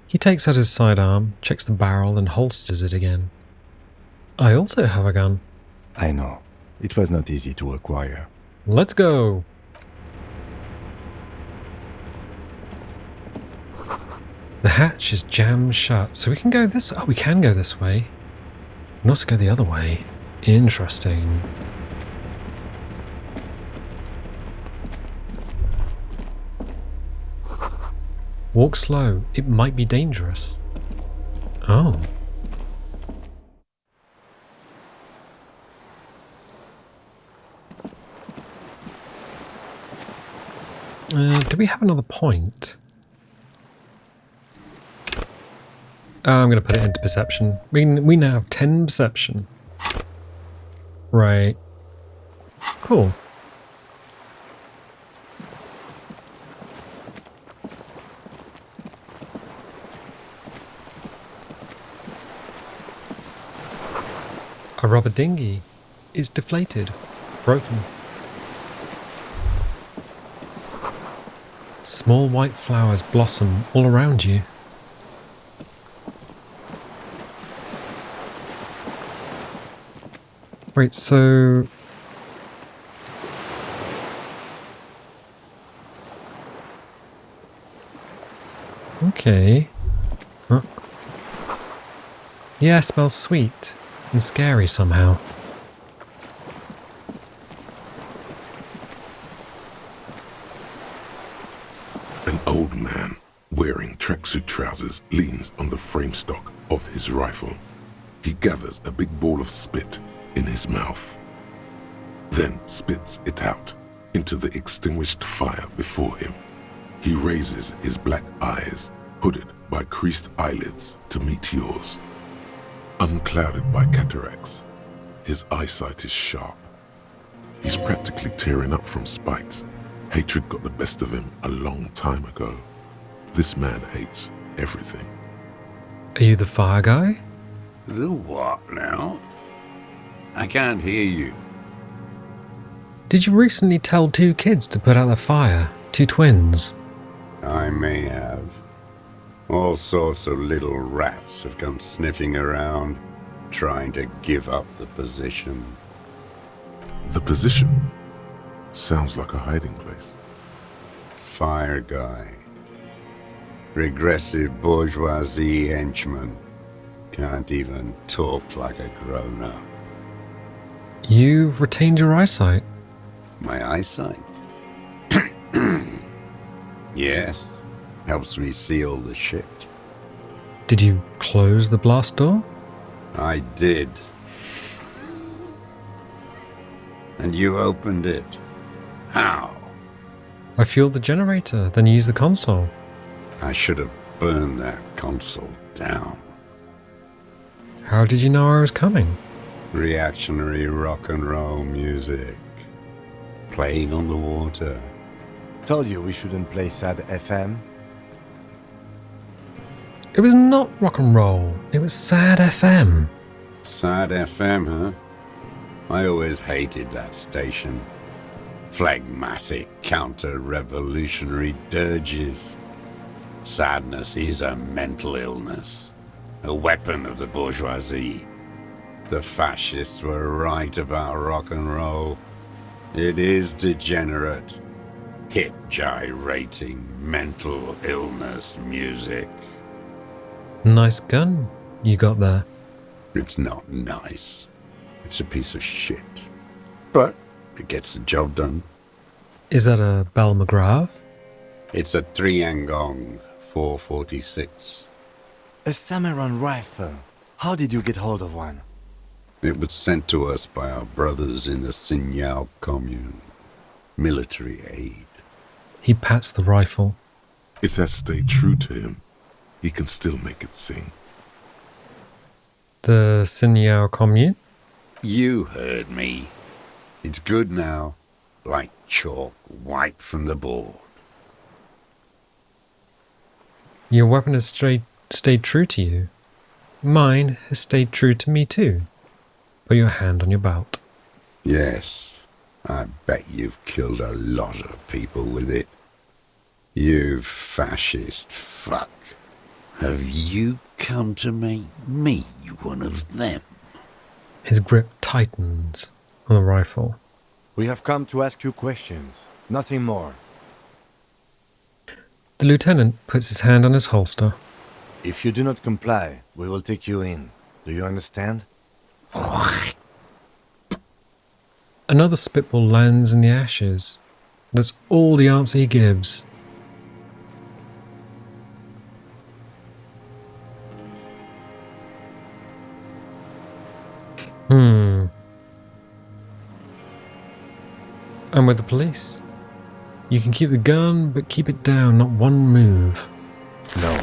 He takes out his sidearm, checks the barrel, and holsters it again. I also have a gun. I know. It was not easy to acquire. Let's go! The hatch is jammed shut, so we can go this... Oh, we can go this way. We can also go the other way. Interesting. Walk slow. It might be dangerous. Oh. Do we have another point? I'm going to put it into perception. We now have 10 perception. Right. Cool. A rubber dinghy is deflated, broken. Small white flowers blossom all around you. Wait, so... Okay. Huh. Yeah, it smells sweet and scary somehow. An old man, wearing tracksuit trousers, leans on the frame stock of his rifle. He gathers a big ball of spit in his mouth, then spits it out into the extinguished fire before him. He raises his black eyes, hooded by creased eyelids, to meet yours. Unclouded by cataracts, his eyesight is sharp. He's practically tearing up from spite. Hatred got the best of him a long time ago. This man hates everything. Are you the fire guy? The what now? I can't hear you. Did you recently tell 2 kids to put out the fire? 2 twins? I may have. All sorts of little rats have come sniffing around, trying to give up the position. The position sounds like a hiding place. Fire guy. Regressive bourgeoisie henchman. Can't even talk like a grown-up. You've retained your eyesight. My eyesight? Yes. Helps me see all the shit. Did you close the blast door? I did. And you opened it. How? I fueled the generator, then used the console. I should have burned that console down. How did you know I was coming? Reactionary rock and roll music. Playing on the water. Told you we shouldn't play sad FM. It was not rock and roll. It was sad FM. Sad FM, huh? I always hated that station. Phlegmatic counter-revolutionary dirges. Sadness is a mental illness. A weapon of the bourgeoisie. The fascists were right about rock and roll. It is degenerate. Hip gyrating mental illness music. Nice gun you got there. It's not nice. It's a piece of shit. but it gets the job done. Is that a Bell McGrath? It's a Triangong 446. A samurai rifle. How did you get hold of one? It was sent to us by our brothers in the Sinyao commune. Military aid. He pats the rifle. It has stayed true to him. He can still make it sing. The Sinyao commune? You heard me. It's good now. Like chalk wiped from the board. Your weapon has stayed true to you. Mine has stayed true to me too. Put your hand on your belt. Yes, I bet you've killed a lot of people with it. You fascist fuck. Have you come to make me one of them? His grip tightens on the rifle. We have come to ask you questions. Nothing more. The lieutenant puts his hand on his holster. If you do not comply, we will take you in. Do you understand? Another spitball lands in the ashes. That's all the answer he gives. I'm with the police. You can keep the gun, but keep it down, not one move. No.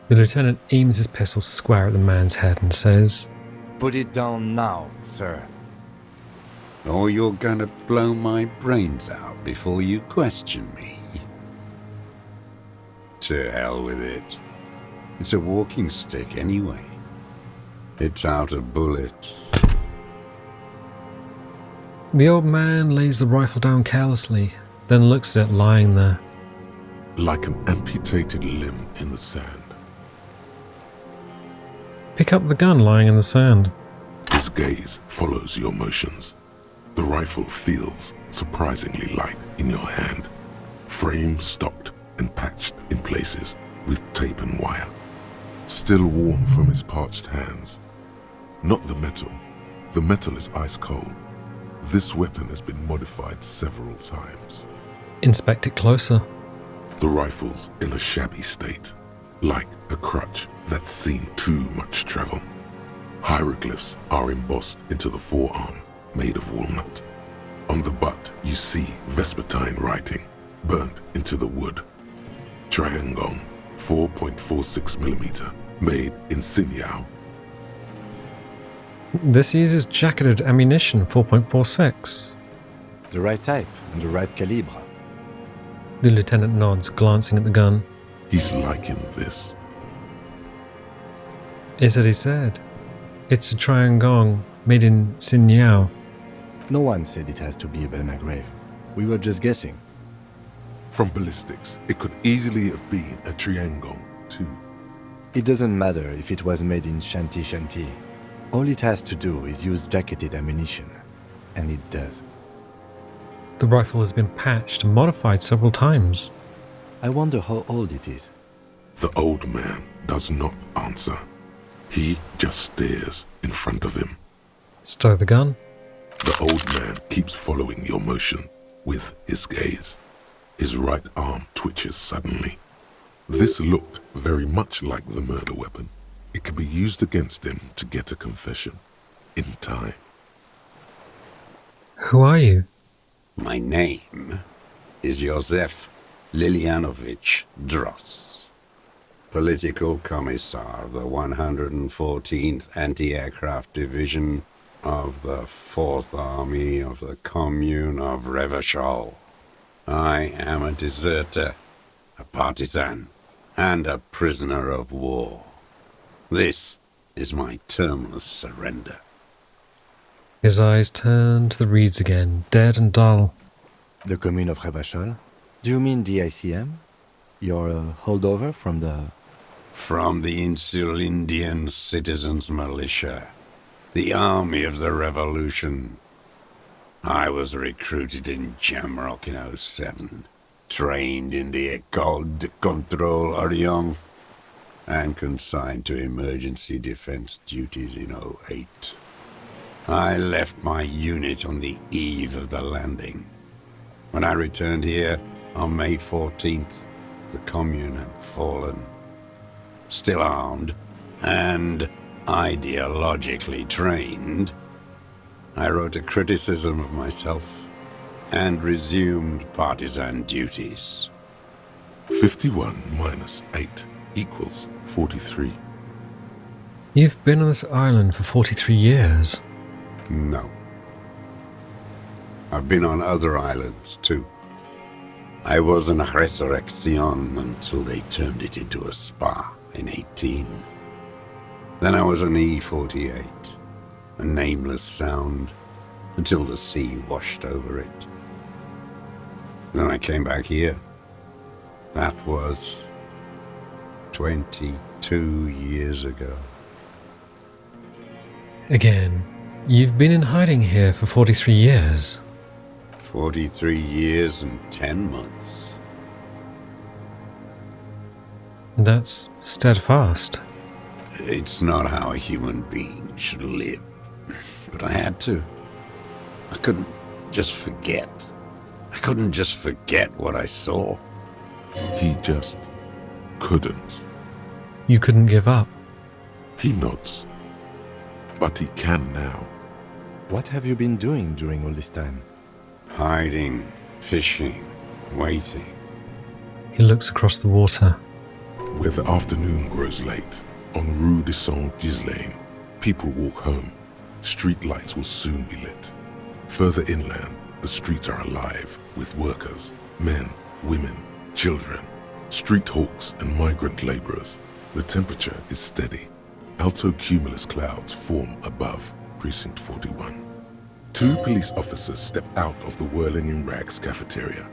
The lieutenant aims his pistol square at the man's head and says, Put it down now, sir. Or you're gonna blow my brains out before you question me. To hell with it. It's a walking stick anyway. It's out of bullets. The old man lays the rifle down carelessly, then looks at it lying there. Like an amputated limb in the sand. Pick up the gun lying in the sand. His gaze follows your motions. The rifle feels surprisingly light in your hand. Frame stocked and patched in places with tape and wire. Still warm from his parched hands. Not the metal. The metal is ice cold. This weapon has been modified several times. Inspect it closer. The rifle's in a shabby state, like a crutch that's seen too much travel. Hieroglyphs are embossed into the forearm, made of walnut. On the butt, you see Vespertine writing, burnt into the wood. Triangong, 4.46mm, made in Sinyao. This uses jacketed ammunition, 4.46. The right type and the right calibre. The lieutenant nods, glancing at the gun. He's liking this. It's as he said. It's a Triangong made in Sinyao. No one said it has to be a Belmagrave. We were just guessing. From ballistics, it could easily have been a Triangong, too. It doesn't matter if it was made in Shanti Shanti. All it has to do is use jacketed ammunition. And it does. The rifle has been patched and modified several times. I wonder how old it is. The old man does not answer. He just stares in front of him. Stow the gun. The old man keeps following your motion with his gaze. His right arm twitches suddenly. This looked very much like the murder weapon. It could be used against him to get a confession. In time. Who are you? My name is Josef Lilianovich Dross, Political Commissar of the 114th Anti-Aircraft Division of the 4th Army of the Commune of Revachol. I am a deserter, a partisan, and a prisoner of war. This is my termless surrender. His eyes turn to the reeds again, dead and dull. The Commune of Revachol? Do you mean the ICM? You're a holdover from the... From the Insular Indian Citizens Militia, the Army of the Revolution. I was recruited in Jamrock in 07, trained in the École de Contrôle Orient, and consigned to emergency defense duties in 08. I left my unit on the eve of the landing. When I returned here on May 14th, the commune had fallen. Still armed and ideologically trained, I wrote a criticism of myself and resumed partisan duties. 51 minus 8 equals 43. You've been on this island for 43 years. No. I've been on other islands, too. I was in Resurrection until they turned it into a spa in 18. Then I was on E48, a nameless sound, until the sea washed over it. Then I came back here. That was 22 years ago. Again, you've been in hiding here for 43 years. 43 years and 10 months. That's steadfast. It's not how a human being should live. But I had to. I couldn't just forget. I couldn't just forget what I saw. He just couldn't. You couldn't give up. He nods. But he can now. What have you been doing during all this time? Hiding, fishing, waiting. He looks across the water. Where the afternoon grows late, on Rue de Saint-Ghislain, people walk home. Street lights will soon be lit. Further inland, the streets are alive with workers, men, women, children, street hawks and migrant laborers. The temperature is steady. Alto cumulus clouds form above Precinct 41. 2 police officers step out of the Whirling in Rags cafeteria.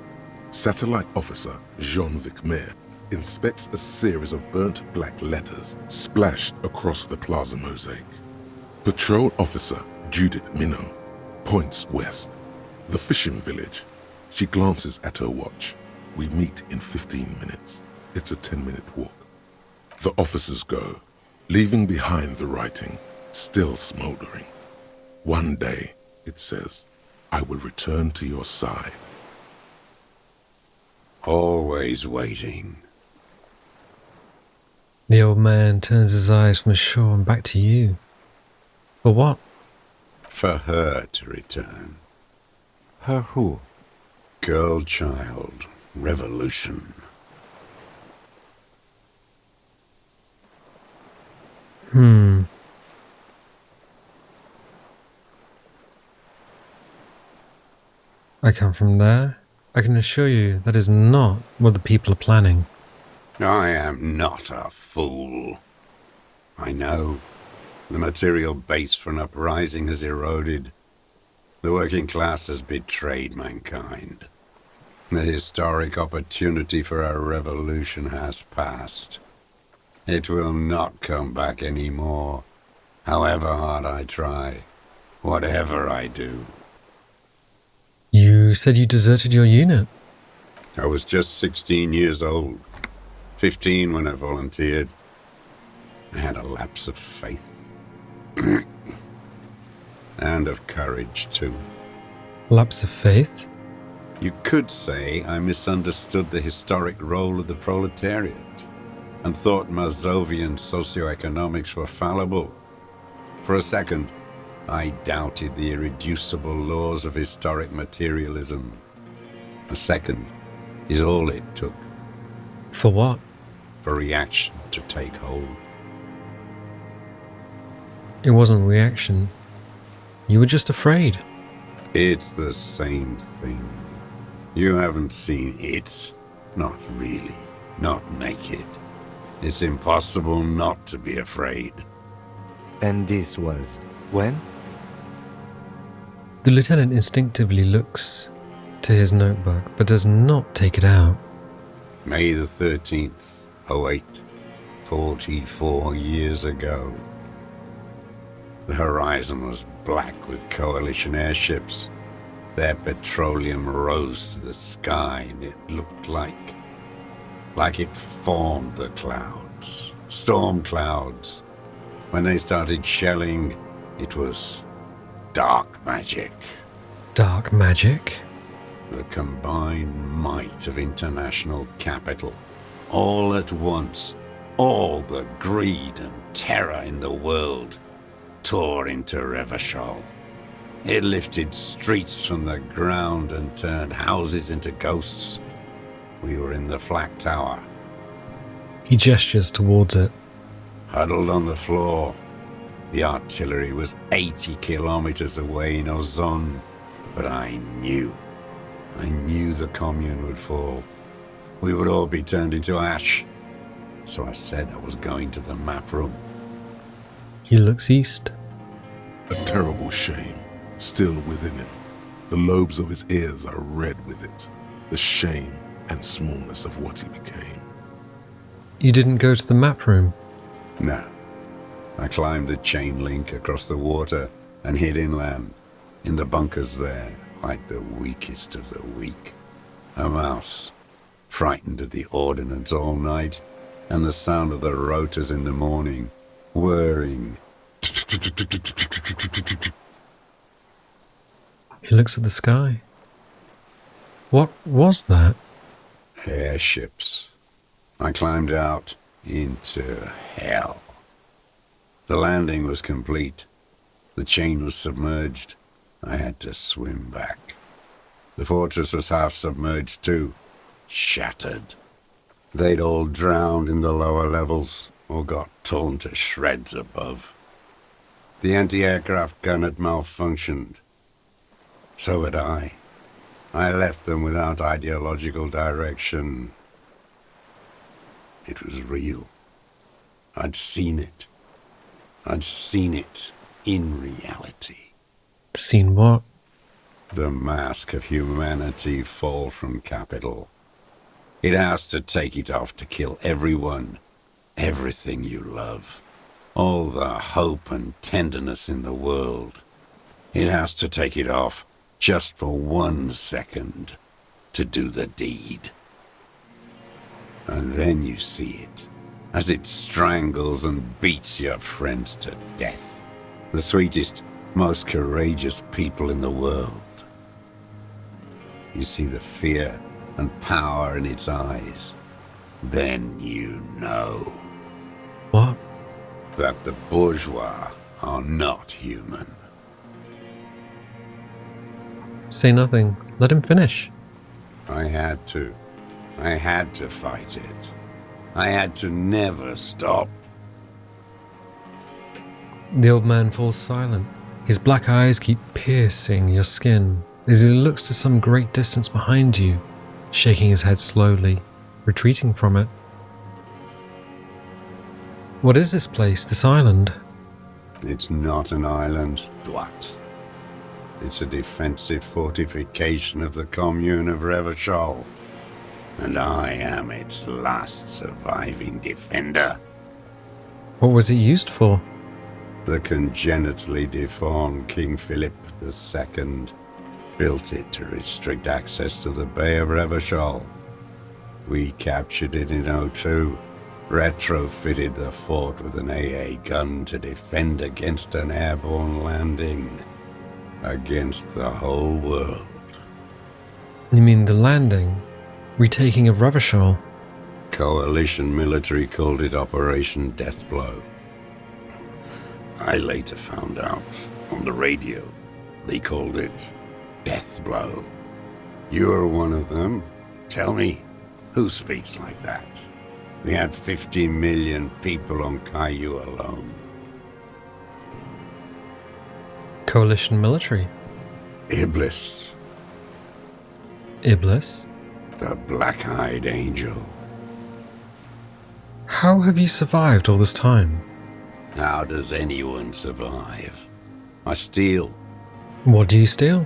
Satellite officer Jean-Vic Mayer inspects a series of burnt black letters splashed across the plaza mosaic. Patrol officer Judith Minot points west. The fishing village. She glances at her watch. We meet in 15 minutes. It's a 10-minute walk. The officers go, leaving behind the writing, still smoldering. One day, it says, I will return to your side. Always waiting. The old man turns his eyes from the shore and back to you. For what? For her to return. Her who? Girl, child, revolution. I come from there. I can assure you that is not what the people are planning. I am not a fool. I know. The material base for an uprising has eroded. The working class has betrayed mankind. The historic opportunity for a revolution has passed. It will not come back anymore, however hard I try, whatever I do. You said you deserted your unit. I was just 16 years old, 15 when I volunteered. I had a lapse of faith. And of courage, too. Lapse of faith? You could say I misunderstood the historic role of the proletariat and thought Mazovian socioeconomics were fallible. For a second, I doubted the irreducible laws of historic materialism. A second is all it took. For what? For reaction to take hold. It wasn't reaction. You were just afraid. It's the same thing. You haven't seen it. Not really. Not naked. It's impossible not to be afraid. And this was when? The lieutenant instinctively looks to his notebook, but does not take it out. May the 13th, 08, 44 years ago. The horizon was black with coalition airships. Their petroleum rose to the sky, and it looked like it formed the clouds, storm clouds. When they started shelling, it was dark magic. Dark magic? The combined might of international capital. All at once, all the greed and terror in the world tore into Revachol. It lifted streets from the ground and turned houses into ghosts. We were in the flak tower, He gestures towards it. huddled on the floor. The artillery was 80 kilometers away in Ozon, but I knew the commune would fall. We would all be turned into ash. So I said I was going to the map room. He looks east. A terrible shame still within him. The lobes of his ears are red with it. The shame and smallness of what he became. You didn't go to the map room? No. I climbed the chain link across the water and hid inland, in the bunkers there, like the weakest of the weak. A mouse, frightened at the ordnance all night, and the sound of the rotors in the morning, whirring. He looks at the sky. What was that? Airships. I climbed out into hell. The landing was complete. The chain was submerged. I had to swim back. The fortress was half submerged too, shattered. They'd all drowned in the lower levels, or got torn to shreds above. The anti-aircraft gun had malfunctioned. So had I. I left them without ideological direction. It was real. I'd seen it. I'd seen it in reality. Seen what? The mask of humanity fall from capital. It has to take it off to kill everyone, everything you love. All the hope and tenderness in the world. It has to take it off just for 1 second to do the deed. And then you see it, as it strangles and beats your friends to death. The sweetest, most courageous people in the world. You see the fear and power in its eyes. Then you know. What? That the bourgeois are not human. Say nothing. Let him finish. I had to. I had to fight it. I had to never stop. The old man falls silent. His black eyes keep piercing your skin as he looks to some great distance behind you, shaking his head slowly, retreating from it. What is this place, this island? It's not an island, Dwat. It's a defensive fortification of the commune of Revachol. And I am its last surviving defender. What was it used for? The congenitally deformed King Philip II built it to restrict access to the Bay of Revachol. We captured it in '02, retrofitted the fort with an AA gun to defend against an airborne landing. Against the whole world. You mean the landing? Retaking of Revachol? Coalition military called it Operation Deathblow. I later found out on the radio they called it Deathblow. You're one of them. Tell me, who speaks like that? We had 50 million people on Caillou alone. Coalition military? Iblis, Iblis? the black-eyed angel. How have you survived all this time? How does anyone survive? I steal. What do you steal?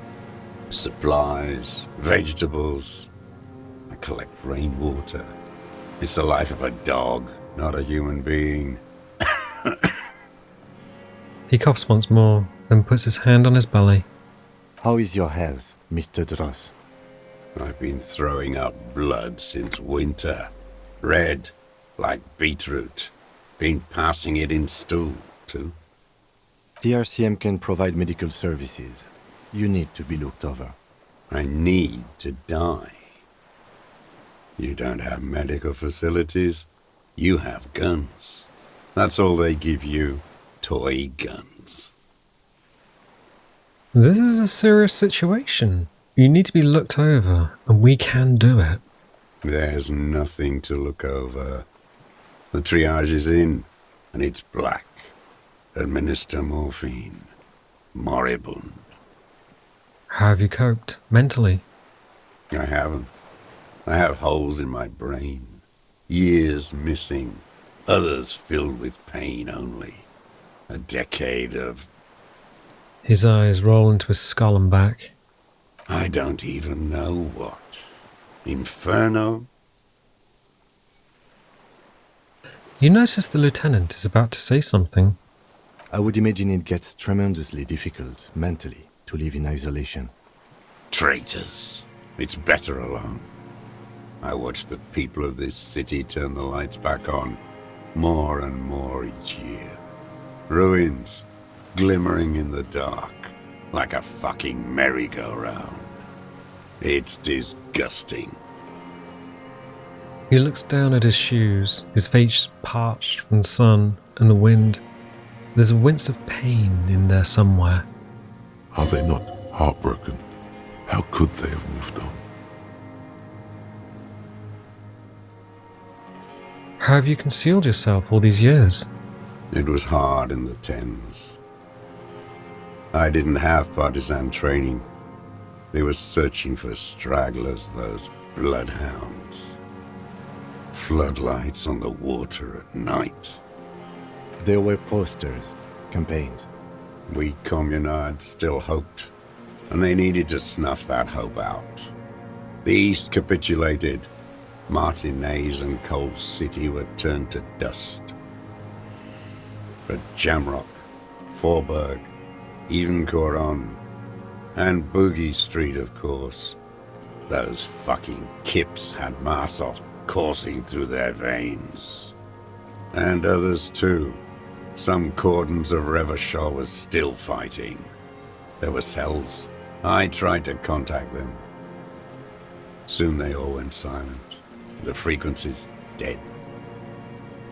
Supplies, vegetables. I collect rainwater. It's the life of a dog, not a human being. He coughs once more, then puts his hand on his belly. How is your health, Mr. Dross? I've been throwing up blood since winter. Red, like beetroot. Been passing it in stool, too. The RCM can provide medical services. You need to be looked over. I need to die. You don't have medical facilities. You have guns. That's all they give you. Toy guns. This is a serious situation. You need to be looked over, and we can do it. There's nothing to look over. The triage is in, and it's black. Administer morphine. Moribund. How have you coped, mentally? I haven't. I have holes in my brain. Years missing. Others filled with pain only. A decade of... His eyes roll into his skull and back. I don't even know what. Inferno? You notice the lieutenant is about to say something. I would imagine it gets tremendously difficult, mentally, to live in isolation. Traitors. It's better alone. I watch the people of this city turn the lights back on more and more each year. Ruins, glimmering in the dark, like a fucking merry-go-round. It's disgusting. He looks down at his shoes, his face parched from the sun and the wind. There's a wince of pain in there somewhere. Are they not heartbroken? How could they have moved on? How have you concealed yourself all these years? It was hard in the Thames. I didn't have partisan training. They were searching for stragglers, those bloodhounds. Floodlights on the water at night. There were posters, campaigns. We communards still hoped, and they needed to snuff that hope out. The East capitulated. Martinez and Coal City were turned to dust. But Jamrock, Forburg, even Coron, and Boogie Street, of course. Those fucking kips had Marsoff coursing through their veins. And others too. Some cordons of Revachol was still fighting. There were cells. I tried to contact them. Soon they all went silent. The frequency's dead.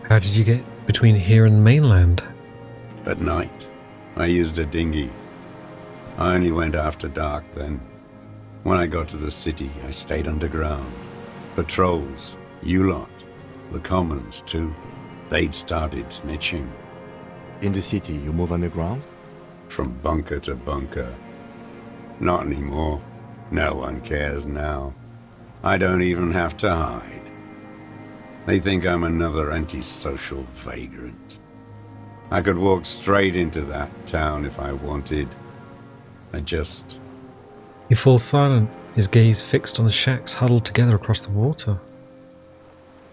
How did you get between here and the mainland? At night, I used a dinghy. I only went after dark then. When I got to the city, I stayed underground. Patrols, you lot, the commons too. They'd started snitching. In the city, you move underground? From bunker to bunker. Not anymore. No one cares now. I don't even have to hide. They think I'm another antisocial vagrant. I could walk straight into that town if I wanted. I just... He falls silent, his gaze fixed on the shacks huddled together across the water.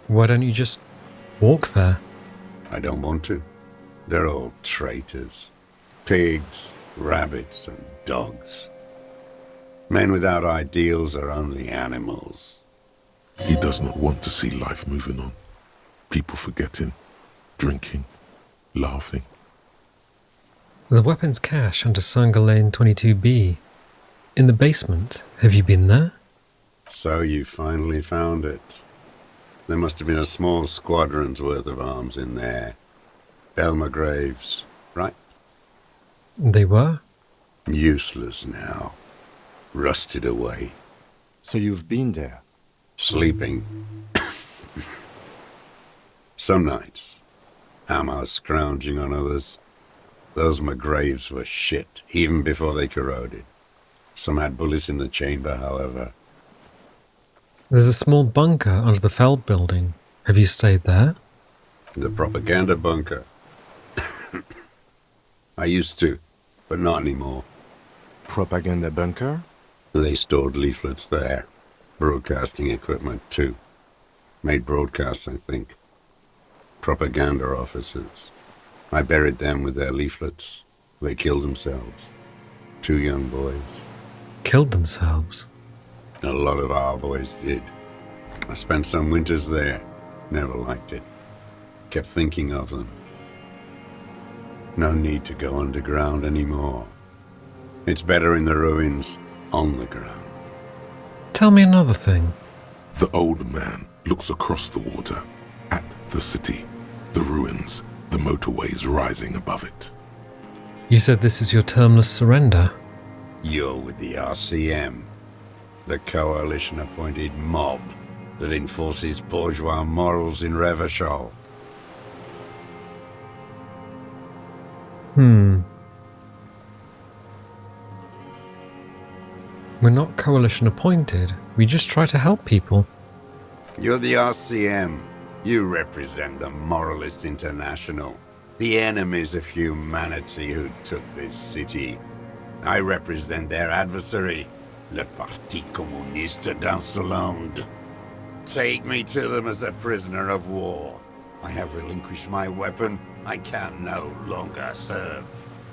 Why don't you just walk there? I don't want to. They're all traitors. Pigs, rabbits, and dogs. Men without ideals are only animals. He does not want to see life moving on. People forgetting, drinking, laughing. The weapons cache under Sangalane 22B. In the basement. Have you been there? So you finally found it. There must have been a small squadron's worth of arms in there. Elmer Graves, right? They were? Useless now. Rusted away. So you've been there? Sleeping. Some nights. Ammo scrounging on others. Those McGraves were shit, even before they corroded. Some had bullets in the chamber, however. There's a small bunker under the Feld building. Have you stayed there? The propaganda bunker. I used to, but not anymore. Propaganda bunker? They stored leaflets there. Broadcasting equipment, too. Made broadcasts, I think. Propaganda officers. I buried them with their leaflets. They killed themselves. 2 young boys. Killed themselves? A lot of our boys did. I spent some winters there. Never liked it. Kept thinking of them. No need to go underground anymore. It's better in the ruins, on the ground. Tell me another thing. The old man looks across the water, at the city, the ruins, the motorways rising above it. You said this is your termless surrender. You're with the RCM, the coalition-appointed mob that enforces bourgeois morals in Revachol. We're not coalition appointed. We just try to help people. You're the RCM. You represent the Moralist International, the enemies of humanity who took this city. I represent their adversary, le Parti Communiste d'Insolande. Take me to them as a prisoner of war. I have relinquished my weapon. I can no longer serve.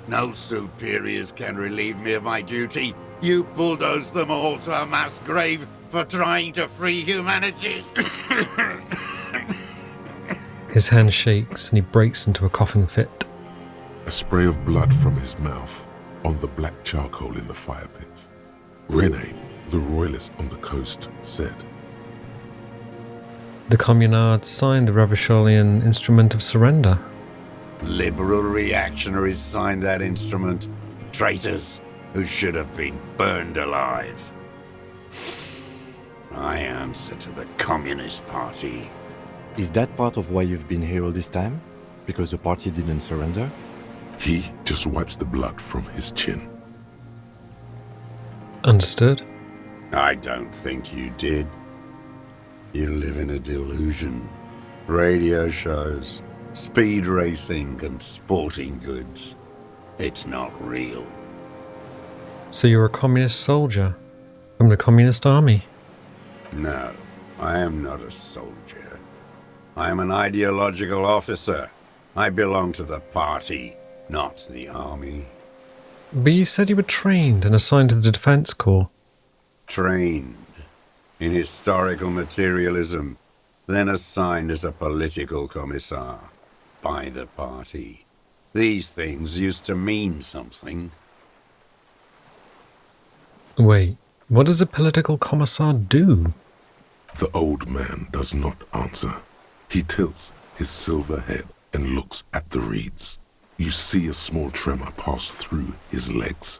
No superiors can relieve me of my duty. You bulldoze them all to a mass grave for trying to free humanity. His hand shakes and he breaks into a coughing fit. A spray of blood from his mouth on the black charcoal in the fire pit. Rene, the royalist on the coast, said, The communards signed the Ravacholian Instrument of Surrender. Liberal reactionaries signed that instrument. Traitors who should have been burned alive. I answer to the Communist Party. Is that part of why you've been here all this time? Because the party didn't surrender? He just wipes the blood from his chin. Understood. I don't think you did. You live in a delusion. Radio shows, speed racing and sporting goods. It's not real. So you're a communist soldier from the communist army? No, I am not a soldier. I am an ideological officer. I belong to the party, not the army. But you said you were trained and assigned to the Defense Corps. Trained in historical materialism, then assigned as a political commissar by the party. These things used to mean something. Wait, what does a political commissar do? The old man does not answer. He tilts his silver head and looks at the reeds. You see a small tremor pass through his legs.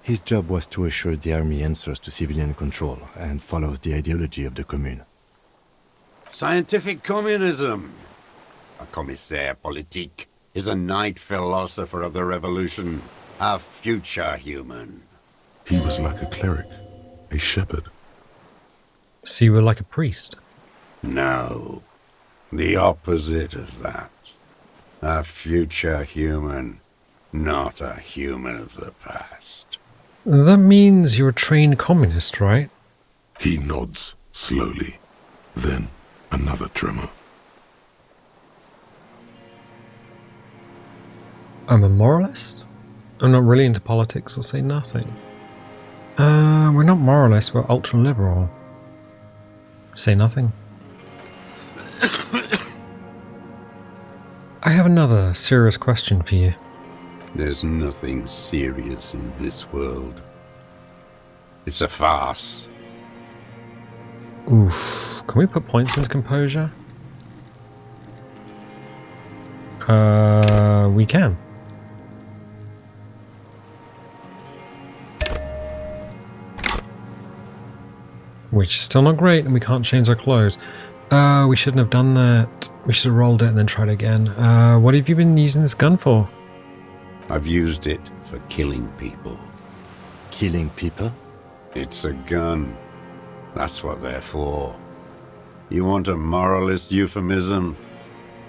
His job was to assure the army answers to civilian control and follows the ideology of the Commune. Scientific communism. A commissaire politique is a night philosopher of the revolution, a future human. He was like a cleric, a shepherd. So you were like a priest? No, the opposite of that. A future human, not a human of the past. That means you're a trained communist, right? He nods slowly. Then another tremor. I'm a moralist? I'm not really into politics, or say nothing. We're not moralists, we're ultra-liberal. Say nothing. I have another serious question for you. There's nothing serious in this world. It's a farce. Oof. Can we put points into composure? We can. Which is still not great, and we can't change our clothes. We shouldn't have done that. We should have rolled it and then tried again. What have you been using this gun for? I've used it for killing people. Killing people? It's a gun. That's what they're for. You want a moralist euphemism?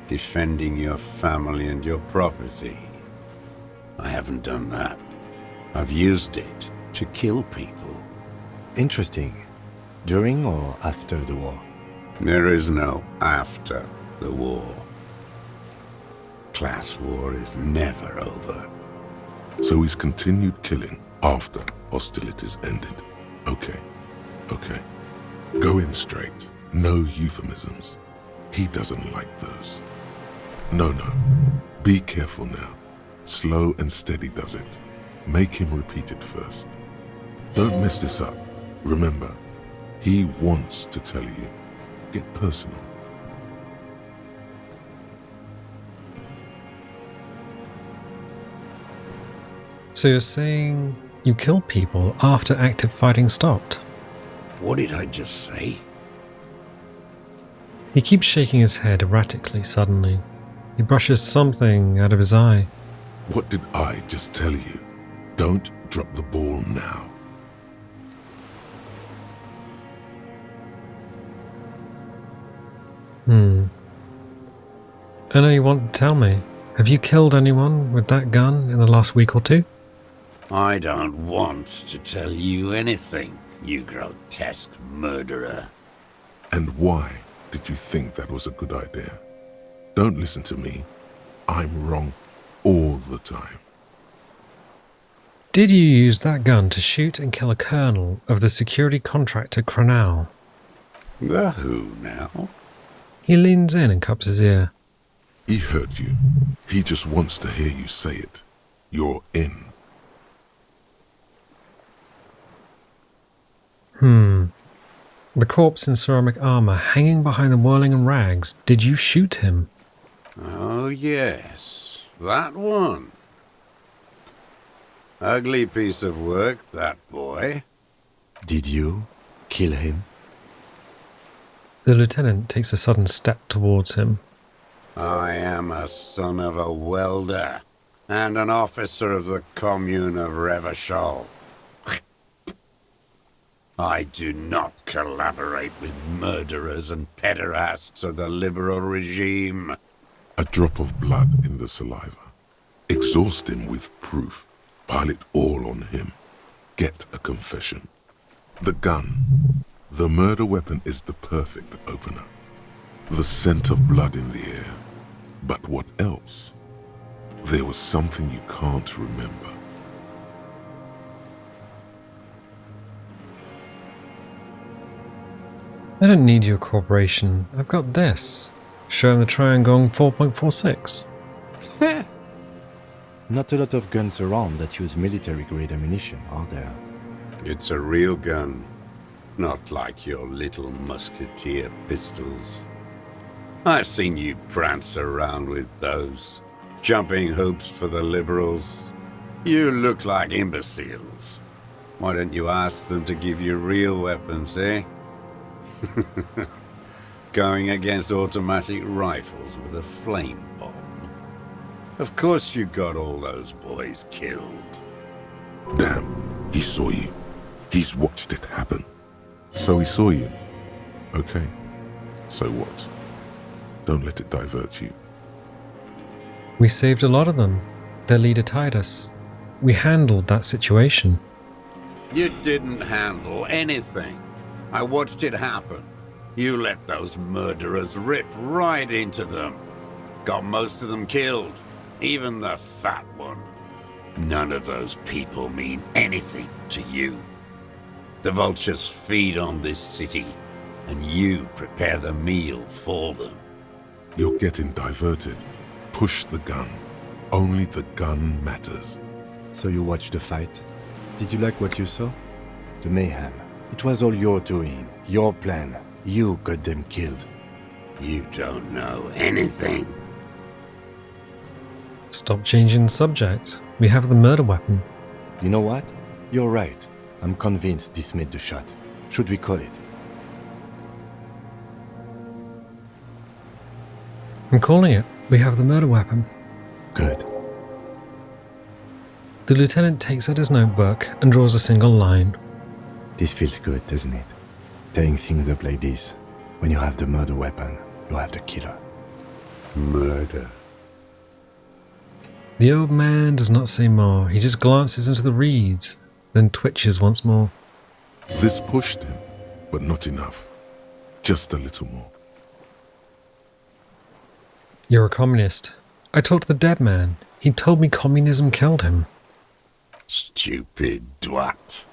Defending your family and your property. I haven't done that. I've used it to kill people. Interesting. During or after the war? There is no after the war. Class war is never over. So he's continued killing after hostilities ended. Okay. Go in straight. No euphemisms. He doesn't like those. No. Be careful now. Slow and steady does it. Make him repeat it first. Don't mess this up. Remember, he wants to tell you. Get personal. So you're saying you killed people after active fighting stopped? What did I just say? He keeps shaking his head erratically suddenly. He brushes something out of his eye. What did I just tell you? Don't drop the ball now. I know you want to tell me. Have you killed anyone with that gun in the last week or two? I don't want to tell you anything, you grotesque murderer. And why did you think that was a good idea? Don't listen to me. I'm wrong all the time. Did you use that gun to shoot and kill a colonel of the security contractor Cranal? The who now? He leans in and cups his ear. He heard you. He just wants to hear you say it. You're in. The corpse in ceramic armor hanging behind the whirling and rags. Did you shoot him? Oh yes, that one. Ugly piece of work, that boy. Did you kill him? The lieutenant takes a sudden step towards him. I am a son of a welder and an officer of the commune of Revachol. I do not collaborate with murderers and pederasts of the liberal regime. A drop of blood in the saliva. Exhaust him with proof. Pile it all on him. Get a confession. The gun. The murder weapon is the perfect opener. The scent of blood in the air. But what else? There was something you can't remember. I don't need your cooperation. I've got this. Show him the Triangong 4.46. Not a lot of guns around that use military-grade ammunition, are there? It's a real gun, not like your little musketeer pistols. I've seen you prance around with those, jumping hoops for the liberals. You look like imbeciles. Why don't you ask them to give you real weapons, eh? Going against automatic rifles with a flame bomb. Of course you got all those boys killed. Damn, he saw you. He's watched it happen. So he saw you. Okay. So what? Don't let it divert you. We saved a lot of them. Their leader tied us. We handled that situation. You didn't handle anything. I watched it happen. You let those murderers rip right into them. Got most of them killed, even the fat one. None of those people mean anything to you. The vultures feed on this city, and you prepare the meal for them. You're getting diverted. Push the gun. Only the gun matters. So you watched the fight? Did you like what you saw? The mayhem. It was all your doing, your plan. You got them killed. You don't know anything. Stop changing the subject. We have the murder weapon. You know what? You're right. I'm convinced this made the shot. Should we call it? I'm calling it. We have the murder weapon. Good. The lieutenant takes out his notebook and draws a single line. This feels good, doesn't it? Tearing things up like this. When you have the murder weapon, you have the killer. Murder. The old man does not say more. He just glances into the reeds, then twitches once more. This pushed him, but not enough. Just a little more. You're a communist. I talked to the dead man. He told me communism killed him. Stupid dwat.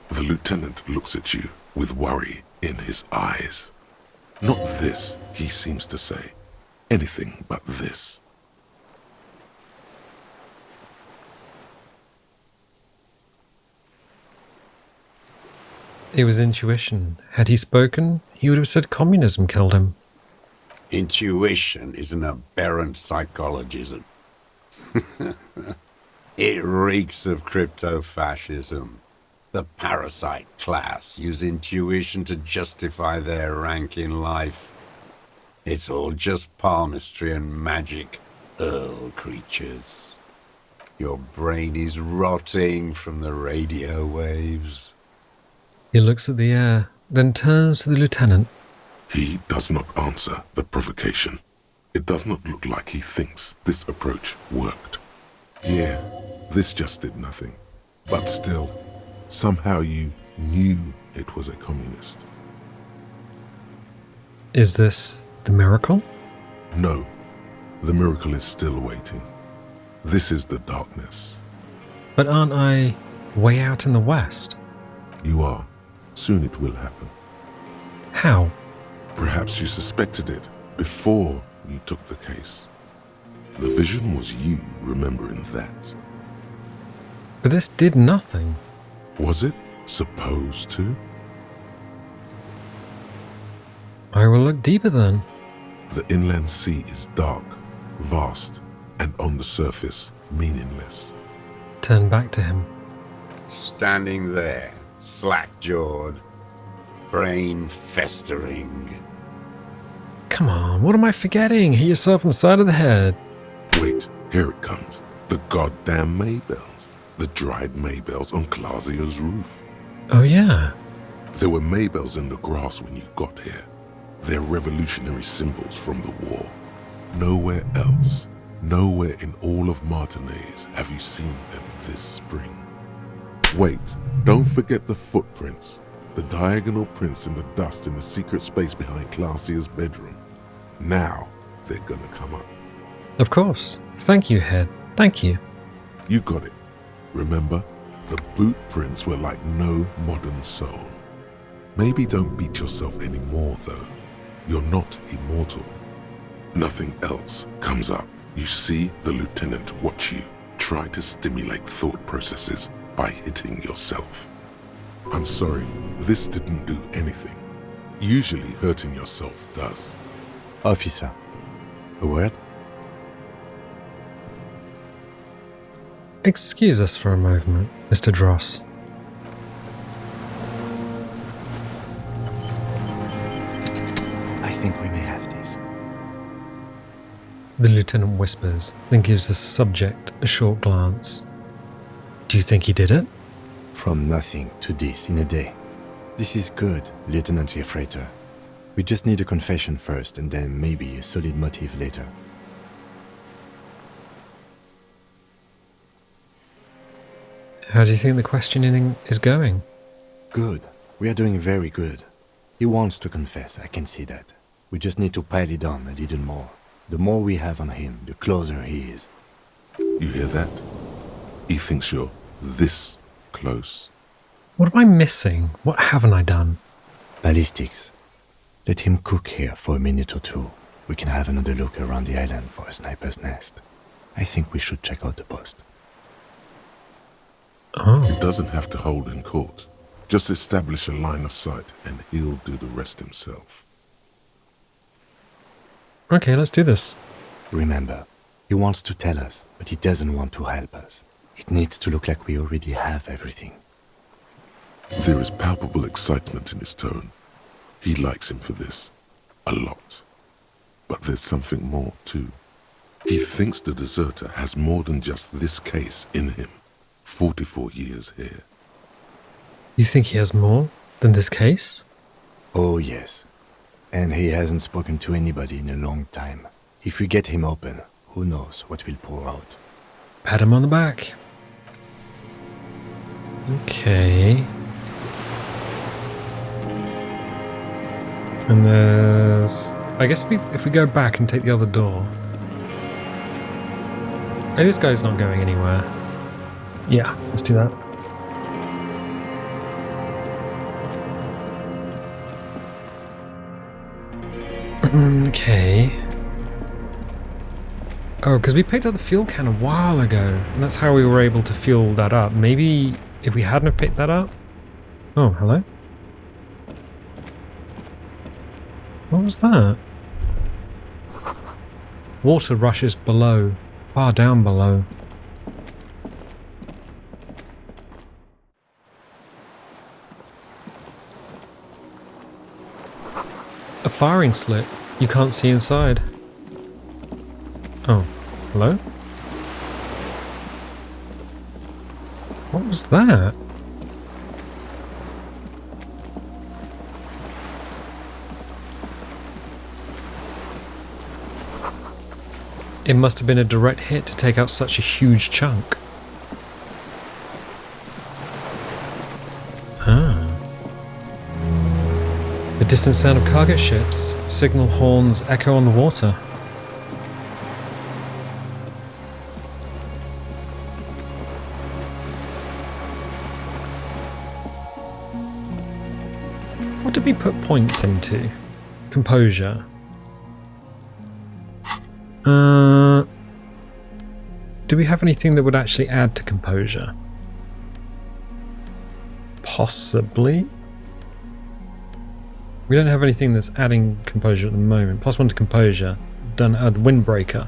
The lieutenant looks at you with worry in his eyes. Not this, he seems to say. Anything but this. It was intuition. Had he spoken, he would have said communism killed him. Intuition is an aberrant psychologism. It reeks of crypto-fascism. The parasite class use intuition to justify their rank in life. It's all just palmistry and magic, Earl creatures. Your brain is rotting from the radio waves. He looks at the air, then turns to the lieutenant. He does not answer the provocation. It does not look like he thinks this approach worked. Yeah, this just did nothing. But still, somehow you knew it was a communist. Is this the miracle? No, the miracle is still waiting. This is the darkness. But aren't I way out in the west? You are. Soon it will happen. How? Perhaps you suspected it before you took the case. The vision was you remembering that. But this did nothing. Was it supposed to? I will look deeper then. The inland sea is dark, vast, and on the surface, meaningless. Turn back to him. Standing there, slack-jawed, brain festering. Come on, what am I forgetting? Hit yourself on the side of the head. Wait, here it comes. The goddamn Maybells. The dried Maybells on Clausia's roof. Oh yeah. There were Maybells in the grass when you got here. They're revolutionary symbols from the war. Nowhere else, nowhere in all of Martinaise have you seen them this spring. Wait, don't forget the footprints. The diagonal prints in the dust in the secret space behind Clausia's bedroom. Now, they're gonna come up. Of course. Thank you, Head. Thank you. You got it. Remember, the boot prints were like no modern soul. Maybe don't beat yourself anymore, though. You're not immortal. Nothing else comes up. You see the lieutenant watch you try to stimulate thought processes by hitting yourself. I'm sorry, this didn't do anything. Usually hurting yourself does. Officer, a word? Excuse us for a moment, Mr. Dross. I think we may have this. The lieutenant whispers, then gives the subject a short glance. Do you think he did it? From nothing to this in a day. This is good, Lieutenant Gefreiter. We just need a confession first and then maybe a solid motive later. How do you think the questioning is going? Good. We are doing very good. He wants to confess, I can see that. We just need to pile it on a little more. The more we have on him, the closer he is. You hear that? He thinks you're this close. What am I missing? What haven't I done? Ballistics. Let him cook here for a minute or two. We can have another look around the island for a sniper's nest. I think we should check out the post. Oh. He doesn't have to hold in court. Just establish a line of sight and he'll do the rest himself. Okay, let's do this. Remember, he wants to tell us, but he doesn't want to help us. It needs to look like we already have everything. There is palpable excitement in his tone. He likes him for this. A lot. But there's something more, too. He thinks the deserter has more than just this case in him. 44 years here. You think he has more than this case? Oh, yes. And he hasn't spoken to anybody in a long time. If we get him open, who knows what will pour out. Pat him on the back. Okay. And there's... I guess if we go back and take the other door... Hey, this guy's not going anywhere. Yeah, let's do that. Okay. Oh, because we picked up the fuel can a while ago, and that's how we were able to fuel that up. Maybe if we hadn't have picked that up... Oh, hello? What was that? Water rushes below, far down below. A firing slit. You can't see inside. Oh, hello? What was that? It must have been a direct hit to take out such a huge chunk. Ah. The distant sound of cargo ships. Signal horns echo on the water. What did we put points into? Composure. Do we have anything that would actually add to composure? Possibly. We don't have anything that's adding composure at the moment. +1 to composure. Done at the windbreaker.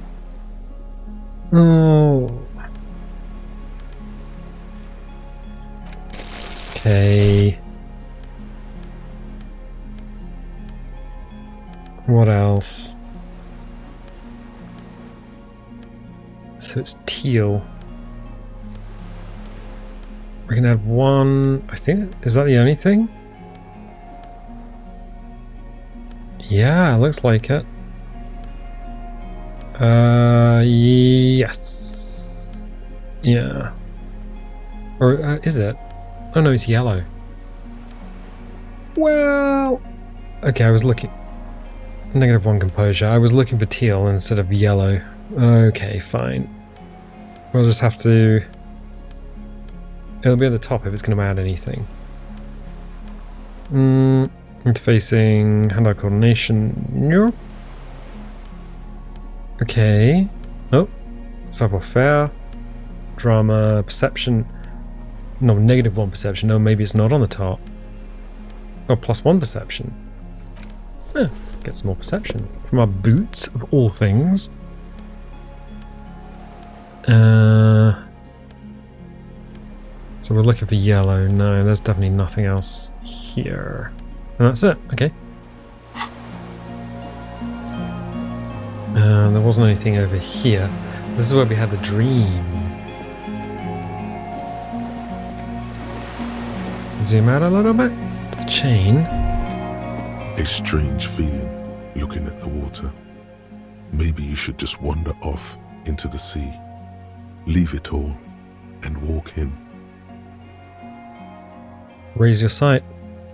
Oh. Okay. What else? So it's teal. We can add one, I think, is that the only thing? Yeah, looks like it. Yes. Yeah. Or is it? Oh no, it's yellow. Well, okay, I was looking. -1 composure. I was looking for teal instead of yellow. Okay, fine. We'll just have to... It'll be at the top if it's going to add anything. Interfacing, hand-eye coordination. Nope. Okay. Oh. Savoir-faire. Drama, perception. No, -1 perception. No, maybe it's not on the top. Oh, +1 perception. Get some more perception. From our boots, of all things. So we're looking for yellow. No, there's definitely nothing else here. And that's it. Okay. There wasn't anything over here. This is where we had the dream. Zoom out a little bit. The chain. A strange feeling looking at the water. Maybe you should just wander off into the sea. Leave it all and walk in. Raise your sight.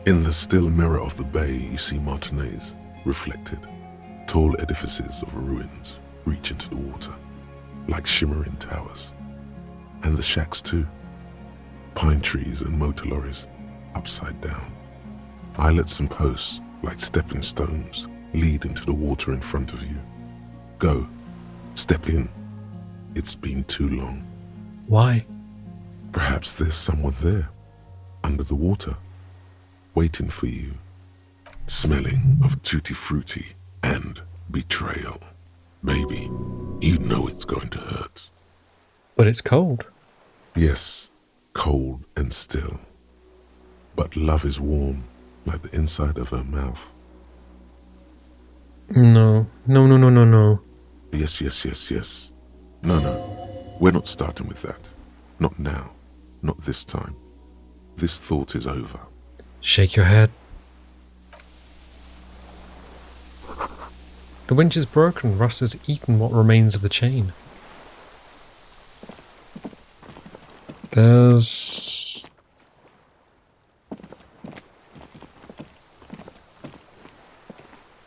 In the still mirror of the bay, you see Martinez reflected. Tall edifices of ruins reach into the water, like shimmering towers. And the shacks too. Pine trees and motor lorries, upside down. Islets and posts, like stepping stones, lead into the water in front of you. Go. Step in. It's been too long. Why? Perhaps there's someone there, under the water, waiting for you, smelling of tutti frutti and betrayal. Baby, you know it's going to hurt. But it's cold. Yes, cold and still. But love is warm, like the inside of her mouth. No. No, no, no, no, no. Yes, yes, yes, yes. No, no. We're not starting with that. Not now. Not this time. This thought is over. Shake your head. The winch is broken. Rust has eaten what remains of the chain. There's...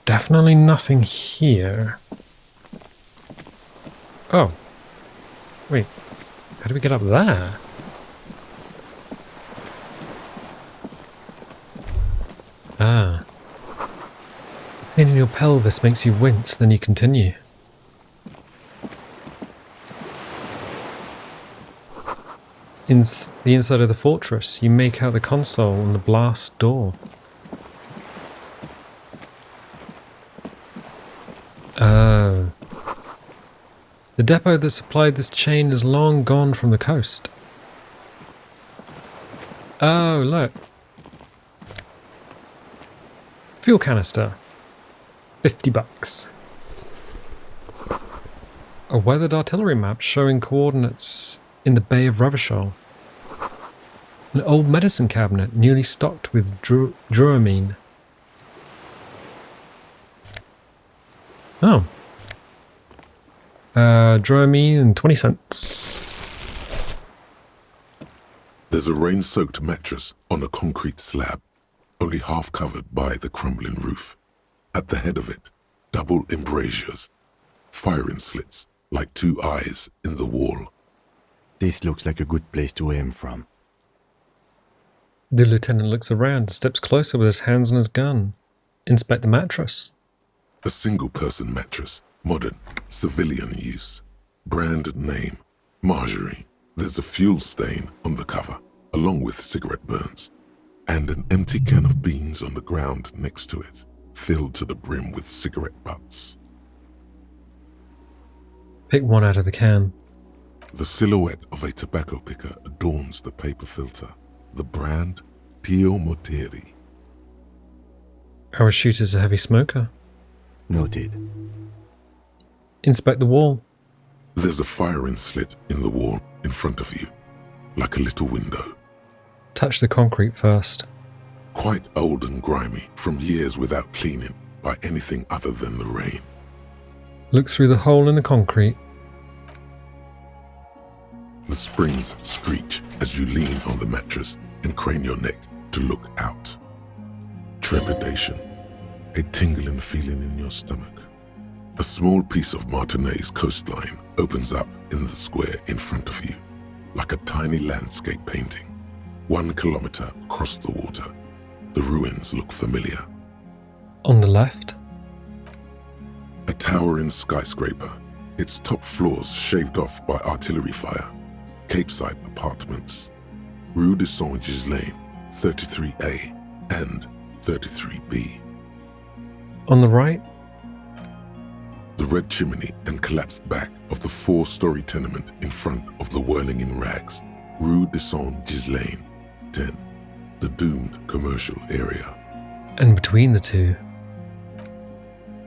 definitely nothing here. Oh. Wait. How do we get up there? Ah. Pain in your pelvis makes you wince, then you continue. In the inside of the fortress, you make out the console and the blast door. The depot that supplied this chain is long gone from the coast. Oh, look. Fuel canister. $50. A weathered artillery map showing coordinates in the Bay of Ravishol. An old medicine cabinet newly stocked with dramamine. Oh. Dramamine and 20 cents. There's a rain-soaked mattress on a concrete slab, only half covered by the crumbling roof. At the head of it, double embrasures, firing slits like two eyes in the wall. This looks like a good place to aim from. The lieutenant looks around and steps closer with his hands on his gun. Inspect the mattress. A single-person mattress, modern, civilian use. Brand name, Marjorie. There's a fuel stain on the cover, along with cigarette burns, and an empty can of beans on the ground next to it, filled to the brim with cigarette butts. Pick one out of the can. The silhouette of a tobacco picker adorns the paper filter. The brand, Tio Moteri. Our shooter's a heavy smoker. Noted. Inspect the wall. There's a firing slit in the wall in front of you, like a little window. Touch the concrete first. Quite old and grimy from years without cleaning by anything other than the rain. Look through the hole in the concrete. The springs screech as you lean on the mattress and crane your neck to look out. Trepidation, a tingling feeling in your stomach. A small piece of Martinez coastline opens up in the square in front of you, like a tiny landscape painting. 1 kilometer across the water. The ruins look familiar. On the left. A towering skyscraper, its top floors shaved off by artillery fire. Capeside apartments. Rue de Saint-Ghislain, 33A and 33B. On the right. The red chimney and collapsed back of the 4-story tenement in front of the Whirling in Rags, Rue de Saint-Ghislain, 10, the doomed commercial area. And between the two.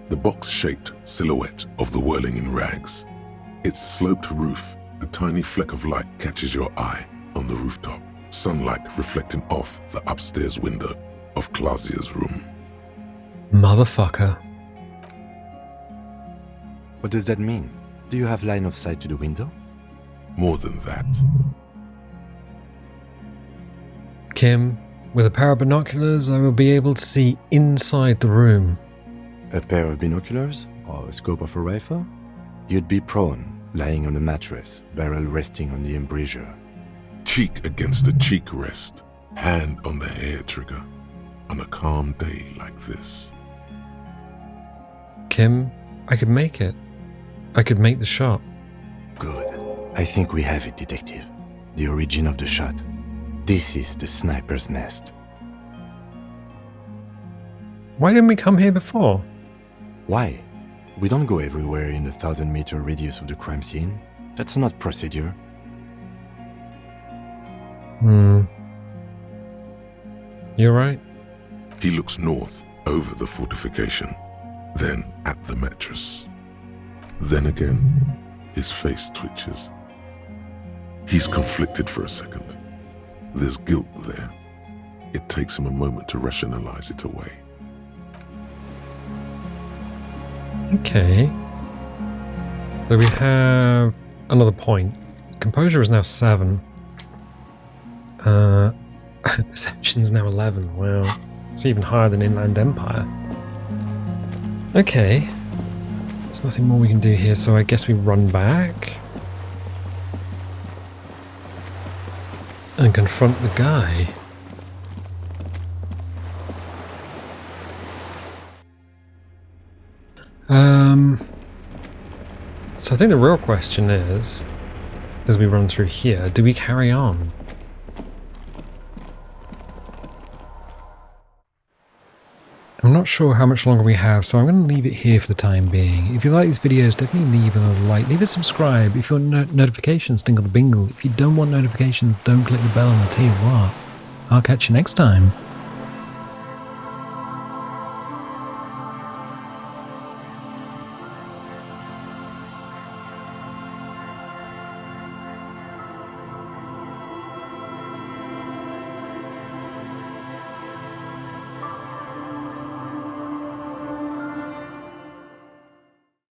The box-shaped silhouette of the Whirling in Rags. Its sloped roof, a tiny fleck of light catches your eye on the rooftop, sunlight reflecting off the upstairs window of Clausia's room. Motherfucker. What does that mean? Do you have line of sight to the window? More than that. Kim, with a pair of binoculars, I will be able to see inside the room. A pair of binoculars? Or a scope of a rifle? You'd be prone, lying on a mattress, barrel resting on the embrasure. Cheek against the cheek rest, hand on the hair trigger, on a calm day like this. Kim, I could make it. I could make the shot. Good. I think we have it, detective. The origin of the shot. This is the sniper's nest. Why didn't we come here before? Why? We don't go everywhere in a 1,000-meter radius of the crime scene. That's not procedure. You're right. He looks north, over the fortification, then at the mattress. Then again, his face twitches. He's conflicted for a second. There's guilt there. It takes him a moment to rationalize it away. Okay. So we have another point. Composure is now 7. Perception's now 11. Wow. It's even higher than Inland Empire. Okay. There's nothing more we can do here, so I guess we run back. And confront the guy. So I think the real question is, as we run through here, do we carry on? I'm not not sure how much longer we have, so I'm going to leave it here for the time being. If you like these videos, definitely leave another like, leave a subscribe. If you want notifications, dingle the bingle. If you don't want notifications, don't click the bell, and I'll tell you what, I'll catch you next time.